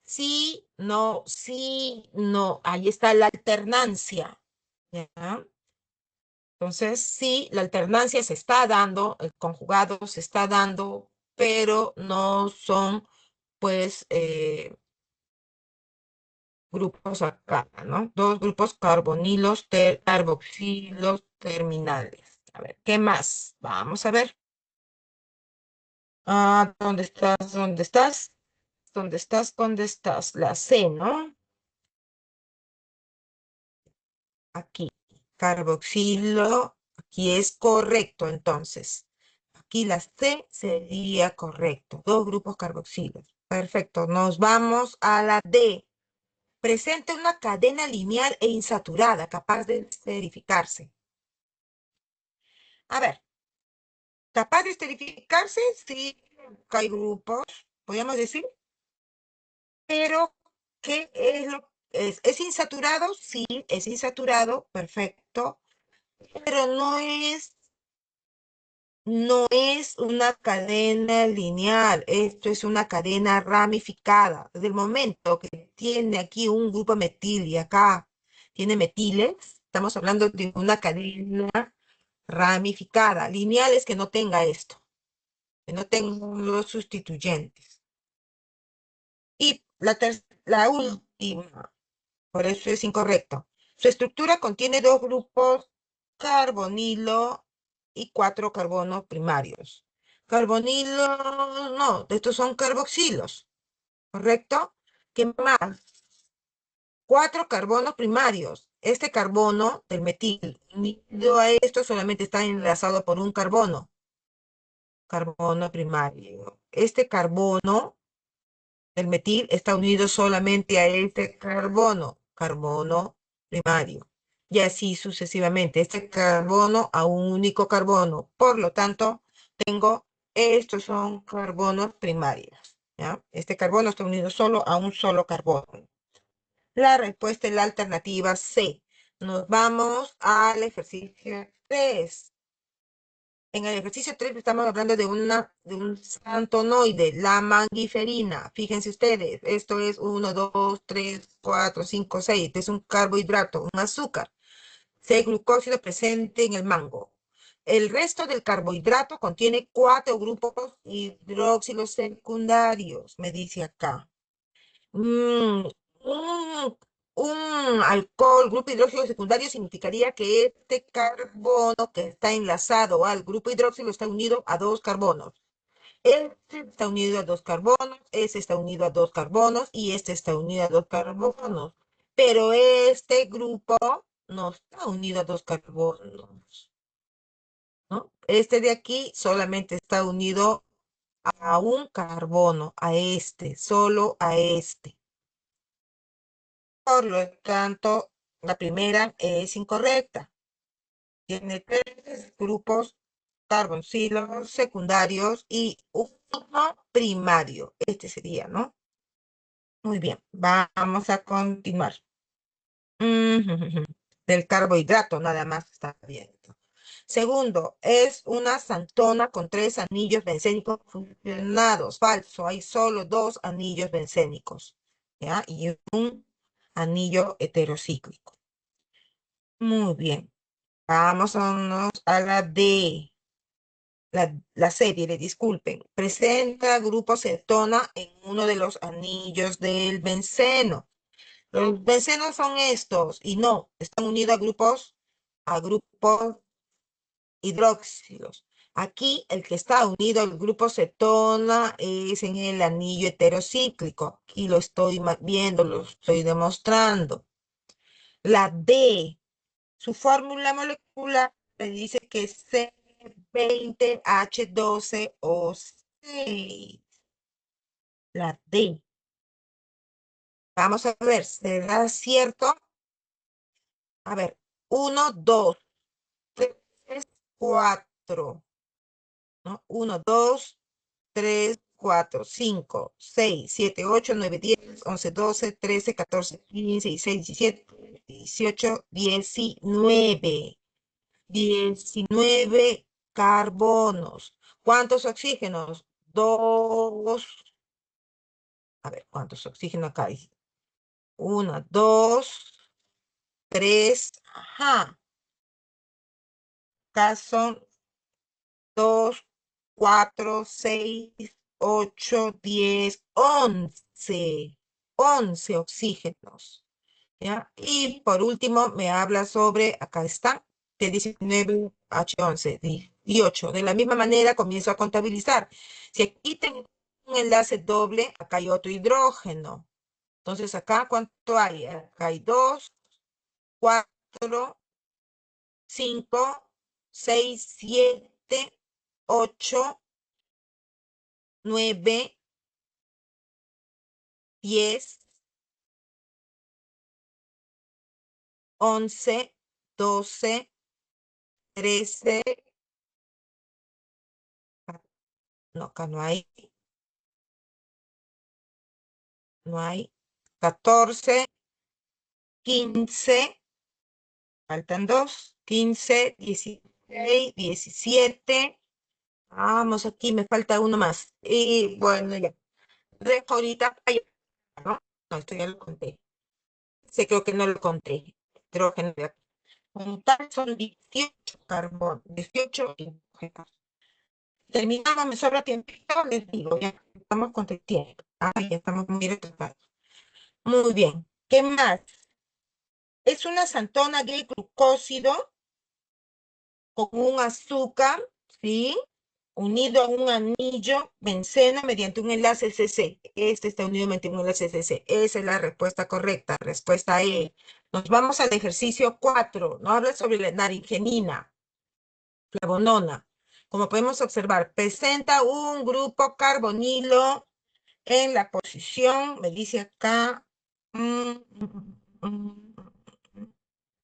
S1: Sí, no, sí, no. Ahí está la alternancia. ¿Ya? Entonces, sí, la alternancia se está dando, el conjugado se está dando, pero no son, pues, grupos acá, ¿no? Dos grupos carbonilos, carboxilos terminales. A ver, ¿qué más? Vamos a ver. Ah, ¿dónde estás? ¿Dónde estás? ¿Dónde estás? ¿Dónde estás? La C, ¿no? Aquí. Carboxilo. Aquí es correcto, entonces. Aquí la C sería correcto. Dos grupos carboxilos. Perfecto. Nos vamos a la D. Presenta una cadena lineal e insaturada capaz de esterificarse. A ver, capaz de esterificarse, sí, hay grupos, podríamos decir, pero ¿qué es lo es insaturado? Sí, es insaturado, perfecto, pero no es una cadena lineal, esto es una cadena ramificada. Desde el momento que tiene aquí un grupo metil y acá tiene metiles, estamos hablando de una cadena ramificada. Lineal es que no tenga esto, que no tenga los sustituyentes. Y la última, por eso es incorrecto. Su estructura contiene dos grupos carbonilo y cuatro carbonos primarios. Carbonilo, no, estos son carboxilos, ¿correcto? ¿Qué más? Cuatro carbonos primarios. Este carbono del metil unido a esto solamente está enlazado por un carbono primario. Este carbono del metil está unido solamente a este carbono primario. Y así sucesivamente, este carbono a un único carbono. Por lo tanto, tengo, estos son carbonos primarios. ¿Ya? Este carbono está unido solo a un solo carbono. La respuesta es la alternativa C. Nos vamos al ejercicio 3. En el ejercicio 3 estamos hablando de un santonoide, la mangiferina. Fíjense ustedes, esto es 1, 2, 3, 4, 5, 6. Este es un carbohidrato, un azúcar. C, glucósido presente en el mango. El resto del carbohidrato contiene cuatro grupos hidróxilos secundarios, me dice acá. Mm, un alcohol, grupo hidróxido secundario, significaría que este carbono que está enlazado al grupo hidróxido está unido a dos carbonos. Este está unido a dos carbonos, este está unido a dos carbonos y este está unido a dos carbonos. Pero este grupo no está unido a dos carbonos. ¿no? Este de aquí solamente está unido a un carbono, a este, solo a este. Por lo tanto, la primera es incorrecta. Tiene tres grupos carboxilos secundarios y uno primario. Este sería, ¿no? Muy bien, vamos a continuar. Del carbohidrato, nada más está bien. Segundo, es una santona con tres anillos bencénicos fusionados. Falso, hay solo dos anillos bencénicos, ¿ya? Y un anillo heterocíclico. Muy bien. Vamos a la D. La serie, le disculpen. Presenta grupo cetona en uno de los anillos del benceno. Los bencenos son estos, y no, están unidos a grupos hidróxilos. Aquí el que está unido al grupo cetona es en el anillo heterocíclico. Aquí lo estoy viendo, lo estoy demostrando. La D, su fórmula molecular me dice que es C20H12O6. La D. Vamos a ver, ¿será cierto? A ver, 1, 2, 3, 4, ¿no? 1, 2, 3, 4, 5, 6, 7, 8, 9, 10, 11, 12, 13, 14, 15, 16, 17, 18, 19. 19 carbonos. ¿Cuántos oxígenos? Dos. A ver, ¿cuántos oxígenos acá hay? Una, dos, tres. Ajá. Acá son 2, 4, 6, 8, 10, 11. 11 oxígenos. ¿Ya? Y por último me habla sobre, acá está, T19H11, 18. De la misma manera comienzo a contabilizar. Si aquí tengo un enlace doble, acá hay otro hidrógeno. Entonces acá, ¿cuánto hay? Acá hay 2, 4, 5, 6, 7, 8, 9, 10, 11, 12, 13. No, acá no hay 14, 15, faltan dos, 15, 16, 17. Vamos, aquí me falta uno más. Y bueno, ya. Dejo ahorita. Ay, ¿no? No, esto ya lo conté. Sí, creo que no lo conté. Hidrógeno de aquí. En total son 18 carbón, 18 hidrógenos. Terminamos, me sobra tiempo, les digo, ya estamos con el tiempo. Ya estamos muy retrasados. Muy bien. ¿Qué más? Es una santona gay glucósido con un azúcar, ¿sí? Unido a un anillo benceno mediante un enlace CC. Este está unido mediante un enlace CC. Esa es la respuesta correcta. Respuesta E. Nos vamos al ejercicio 4. Nos habla sobre la naringenina, flavonona. Como podemos observar, presenta un grupo carbonilo en la posición, me dice acá,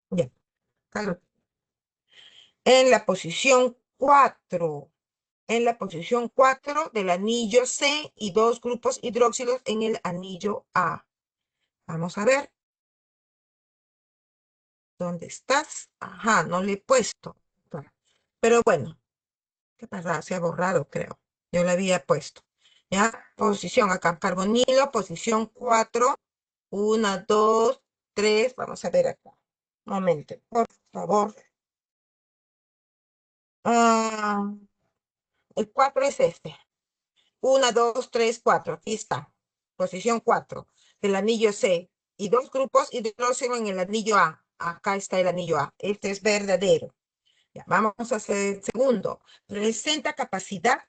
S1: ya, claro, en la posición 4, en la posición 4 del anillo C y dos grupos hidróxilos en el anillo A. Vamos a ver, ¿dónde estás? Ajá, no le he puesto. Pero bueno, ¿qué pasa? Se ha borrado, creo. Yo le había puesto. ¿Ya? Posición acá, carbonilo, posición 4. Una, dos, tres. Vamos a ver acá. Un momento, por favor. Ah, el 4 es este. 1, 2, 3, 4. Aquí está. Posición 4 del anillo C. Y dos grupos hidrógeno en el anillo A. Acá está el anillo A. Este es verdadero. Ya, vamos a hacer el segundo. Presenta capacidad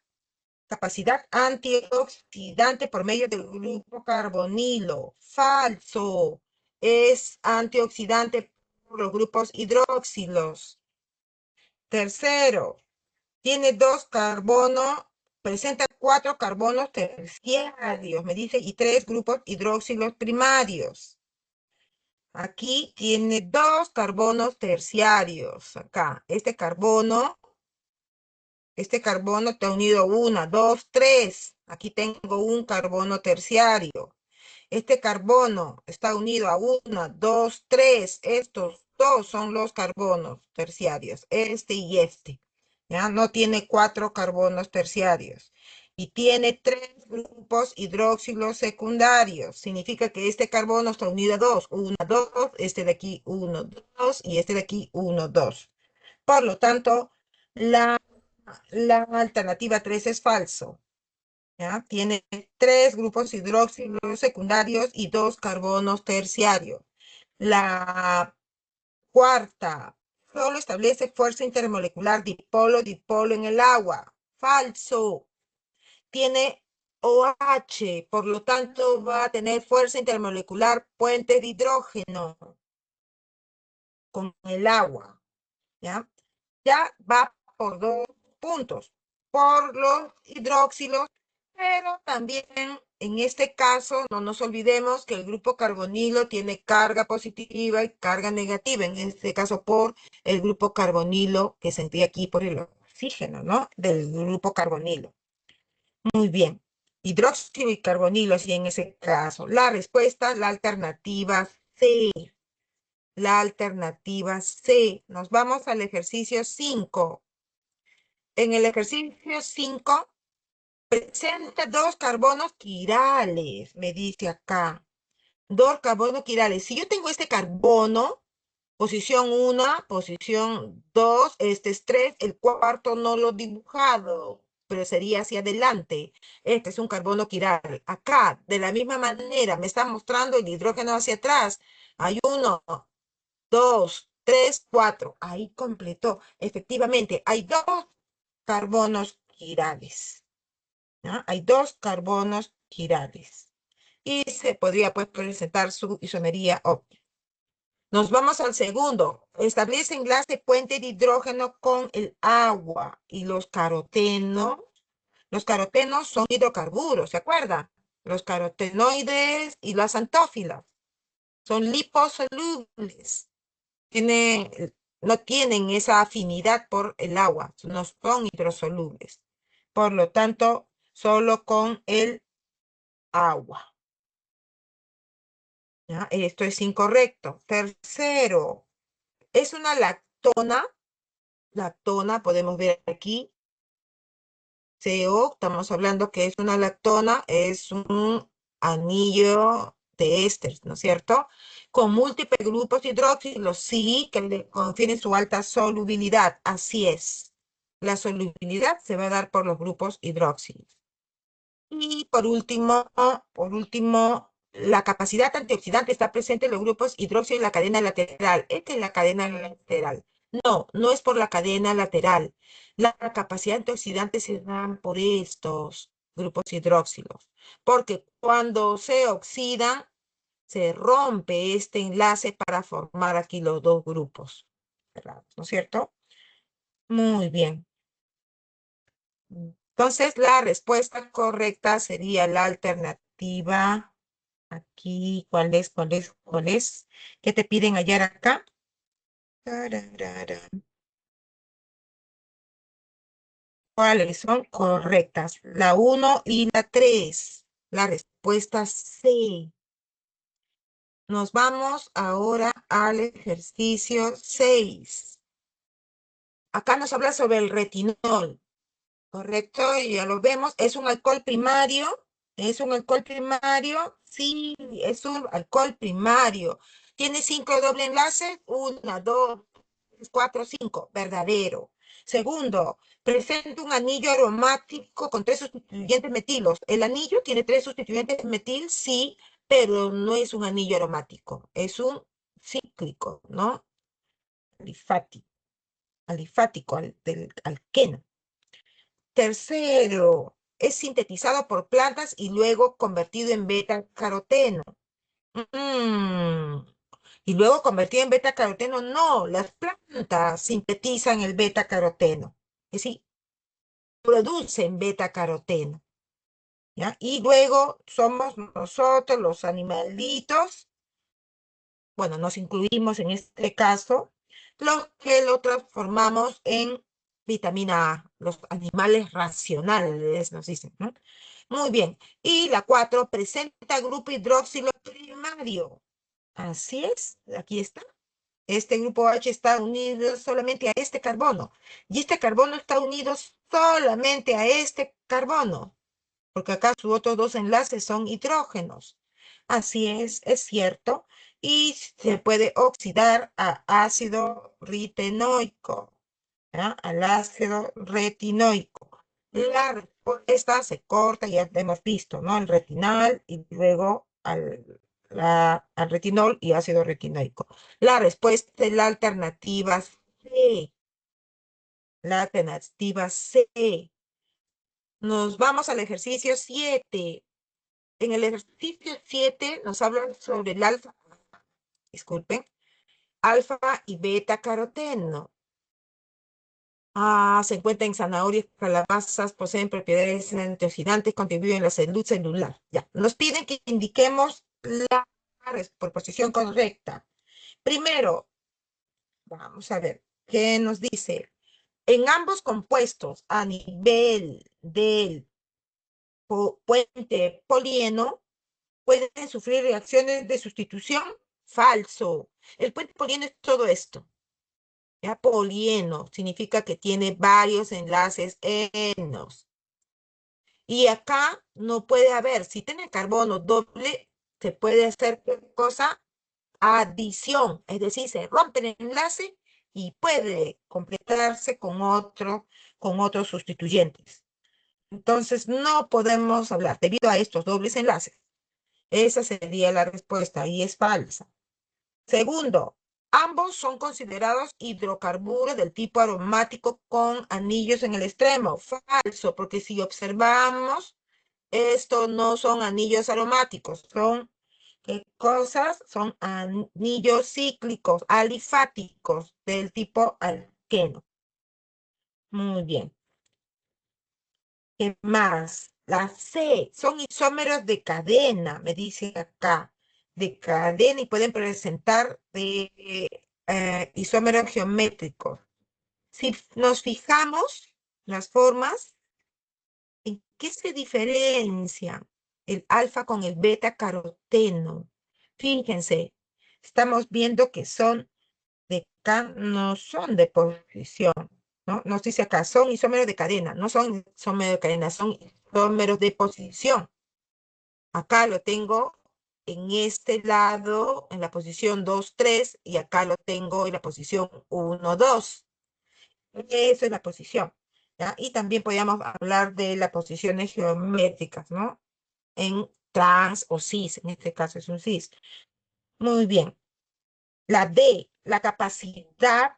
S1: antioxidante por medio del grupo carbonilo. Falso. Es antioxidante por los grupos hidróxilos. Tercero, Tiene 2 carbonos, presenta 4 carbonos terciarios, me dice, y 3 grupos hidroxilos primarios. Aquí tiene 2 carbonos terciarios. Acá, este carbono está unido 1, 2, 3. Aquí tengo un carbono terciario. Este carbono está unido a 1, 2, 3. Estos dos son los carbonos terciarios, este y este. ¿Ya? No tiene 4 carbonos terciarios. Y tiene 3 grupos hidroxilos secundarios. Significa que este carbono está unido a 2. 1, 2, este de aquí 1, 2 y este de aquí 1, 2. Por lo tanto, la, la alternativa 3 es falso. ¿Ya? Tiene 3 grupos hidroxilos secundarios y 2 carbonos terciarios. La cuarta, solo establece fuerza intermolecular dipolo-dipolo en el agua. Falso. Tiene OH, por lo tanto va a tener fuerza intermolecular puente de hidrógeno con el agua. ¿Ya? Ya va por 2 puntos, por los hidróxilos, pero también en este caso no nos olvidemos que el grupo carbonilo tiene carga positiva y carga negativa, en este caso por el grupo carbonilo que sentí aquí por el oxígeno, ¿no? Del grupo carbonilo. Muy bien. Hidróxido y carbonilo, así en ese caso. La respuesta, la alternativa C. La alternativa C. Nos vamos al ejercicio 5. En el ejercicio 5 presenta 2 carbonos quirales, me dice acá. 2 carbonos quirales. Si yo tengo este carbono, posición 1, posición 2, este es 3, el cuarto no lo he dibujado, pero sería hacia adelante. Este es un carbono quiral. Acá, de la misma manera, me está mostrando el hidrógeno hacia atrás. Hay 1, 2, 3, 4. Ahí completó. Efectivamente, hay 2 carbonos quirales. ¿Ya? Hay 2 carbonos quirales. Y se podría pues presentar su isomería óptima. Nos vamos al segundo. Establece enlace puente de hidrógeno con el agua y los carotenos. Los carotenos son hidrocarburos, ¿se acuerda? Los carotenoides y las antófilas son liposolubles. No tienen esa afinidad por el agua, no son hidrosolubles. Por lo tanto, solo con el agua. ¿Ya? Esto es incorrecto. Tercero, es una lactona. Lactona, podemos ver aquí, CO, estamos hablando que es una lactona, es un anillo de éster, ¿no es cierto? Con múltiples grupos hidróxilos, sí, que le confieren su alta solubilidad, así es. La solubilidad se va a dar por los grupos hidróxilos. Y por último, la capacidad antioxidante está presente en los grupos hidróxido en la cadena lateral. Esta es la cadena lateral. No, no es por la cadena lateral. La capacidad antioxidante se da por estos grupos hidróxilos. Porque cuando se oxidan, se rompe este enlace para formar aquí los 2 grupos cerrados, ¿no es cierto? Muy bien. Entonces, la respuesta correcta sería la alternativa. Aquí, ¿cuál es? ¿Cuál es? ¿Cuál es? ¿Qué te piden hallar acá? Tararara. ¿Cuáles son correctas? La 1 y la 3. La respuesta C. Nos vamos ahora al ejercicio 6. Acá nos habla sobre el retinol. Correcto, y ya lo vemos. ¿Es un alcohol primario? ¿Es un alcohol primario? Sí, es un alcohol primario. ¿Tiene 5 doble enlaces? 1, 2, 3, 4, 5. Verdadero. Segundo, presenta un anillo aromático con 3 sustituyentes metilos. ¿El anillo tiene 3 sustituyentes metil? Sí, pero no es un anillo aromático. Es un cíclico, ¿no? Alifático, alifático, del alqueno. Tercero, es sintetizado por plantas y luego convertido en beta-caroteno. Mm, Y luego convertido en beta-caroteno, no, las plantas sintetizan el beta-caroteno. ¿Sí? producen beta-caroteno, ¿ya? Y luego somos nosotros, los animalitos, bueno, nos incluimos en este caso, los que lo transformamos en vitamina A, los animales racionales, nos dicen, ¿no? Muy bien. Y la 4 presenta grupo hidroxilo primario. Así es, aquí está. Este grupo H está unido solamente a este carbono. Y este carbono está unido solamente a este carbono, porque acá sus otros dos enlaces son hidrógenos. Así es cierto. Y se puede oxidar a ácido retinoico, ¿ya? Al ácido retinoico. Esta se corta, ya hemos visto, ¿no? El retinal y luego al retinol y ácido retinoico. La respuesta es la alternativa C. La alternativa C. Nos vamos al ejercicio 7. En el ejercicio 7 nos hablan sobre el alfa, disculpen, alfa y beta caroteno. Se encuentra en zanahorias, calabazas, poseen propiedades antioxidantes, contribuyen a la salud celular. Ya, nos piden que indiquemos la proposición correcta. Primero, vamos a ver, ¿qué nos dice? En ambos compuestos, a nivel del puente polieno, pueden sufrir reacciones de sustitución. Falso. El puente polieno es todo esto. Ya, polieno significa que tiene varios enlaces enos. Y acá no puede haber, si tiene carbono doble, se puede hacer ¿qué cosa? Adición, es decir, se rompe el enlace y puede completarse con otros sustituyentes. Entonces, no podemos hablar debido a estos dobles enlaces. Esa sería la respuesta y es falsa. Segundo, ambos son considerados hidrocarburos del tipo aromático con anillos en el extremo. Falso, porque si observamos, estos no son anillos aromáticos, son ¿qué cosas? Son anillos cíclicos, alifáticos del tipo alqueno. Muy bien. ¿Qué más? La C, son isómeros de cadena, me dice acá, de cadena y pueden presentar isómeros geométricos. Si nos fijamos las formas, ¿en qué se diferencian el alfa con el beta caroteno? Fíjense, estamos viendo que son de acá, no son de posición, ¿no? Nos dice acá, son isómeros de cadena, no son isómeros de cadena, son isómeros de posición. Acá lo tengo en este lado, en la posición 2, 3, y acá lo tengo en la posición 1, 2. Eso es la posición, ¿ya? Y también podríamos hablar de las posiciones geométricas, ¿no? En trans o cis, en este caso es un cis. Muy bien. La D, la capacidad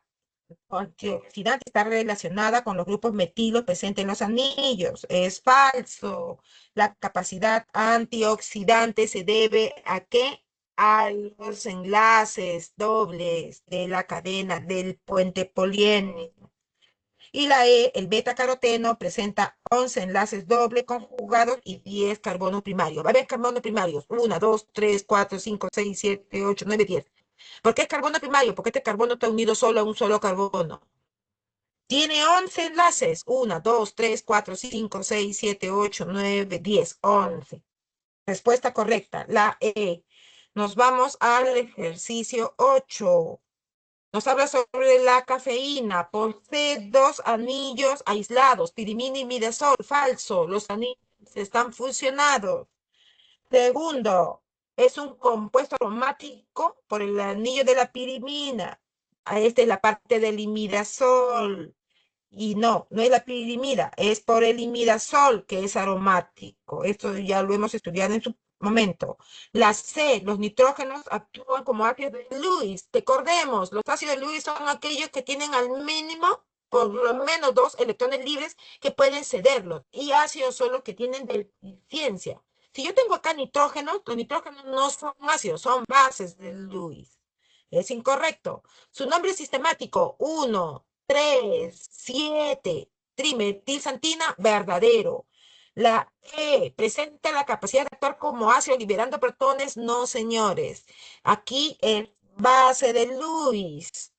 S1: antioxidante está relacionada con los grupos metilos presentes en los anillos. Es falso. La capacidad antioxidante se debe ¿a qué? A los enlaces dobles de la cadena del puente poliénico. Y la E, el beta-caroteno, presenta 11 enlaces doble conjugados y 10 carbonos primarios. Va a haber carbonos primarios. 1, 2, 3, 4, 5, 6, 7, 8, 9, 10. ¿Por qué es carbono primario? Porque este carbono está unido solo a un solo carbono. Tiene 11 enlaces. 1, 2, 3, 4, 5, 6, 7, 8, 9, 10. 11. Respuesta correcta, la E. Nos vamos al ejercicio 8. Nos habla sobre la cafeína. Posee dos anillos aislados, pirimina y midazol. Falso, los anillos están fusionados. Segundo, es un compuesto aromático por el anillo de la pirimina. Esta es la parte del imidazol. Y no, no es la pirimida, es por el imidazol que es aromático. Esto ya lo hemos estudiado en su momento. La C, los nitrógenos actúan como ácidos de Lewis. Recordemos, los ácidos de Lewis son aquellos que tienen al mínimo por lo menos dos electrones libres que pueden cederlos. Y ácidos son los que tienen deficiencia. Si yo tengo acá nitrógenos, los nitrógenos no son ácidos, son bases de Lewis. Es incorrecto. Su nombre sistemático, 1, 3, 7. trimetilsantina, verdadero. La E, presenta la capacidad de actuar como ácido liberando protones, no señores. Aquí es base de Lewis.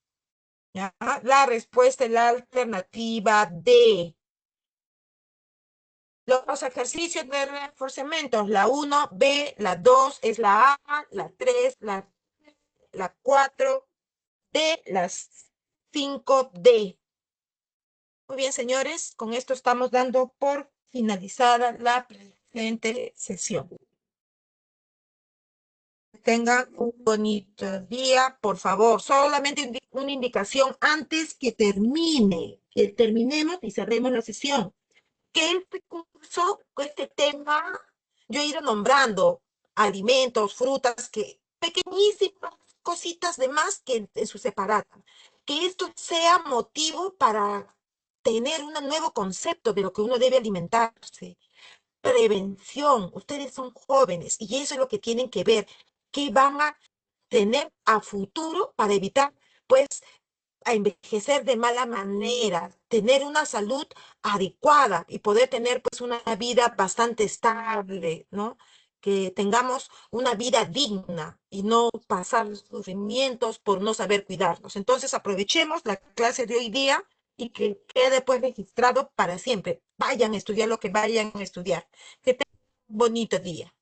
S1: ¿Ya? La respuesta es la alternativa D. Los ejercicios de reforzamiento, la 1B, la 2 es la A, la 3, la 4D, las 5D. Muy bien, señores, con esto estamos dando por finalizada la presente sesión. Tengan un bonito día, por favor. Solamente una indicación antes que terminemos y cerremos la sesión. Que este curso, este tema, yo he ido nombrando alimentos, frutas, que pequeñísimas cositas de más que en su separata. Que esto sea motivo para tener un nuevo concepto de lo que uno debe alimentarse. Prevención, ustedes son jóvenes y eso es lo que tienen que ver, qué van a tener a futuro para evitar, pues, a envejecer de mala manera, tener una salud adecuada y poder tener pues una vida bastante estable, ¿no? Que tengamos una vida digna y no pasar sufrimientos por no saber cuidarnos. Entonces aprovechemos la clase de hoy día y que quede pues registrado para siempre. Vayan a estudiar lo que vayan a estudiar. Que tengan un bonito día.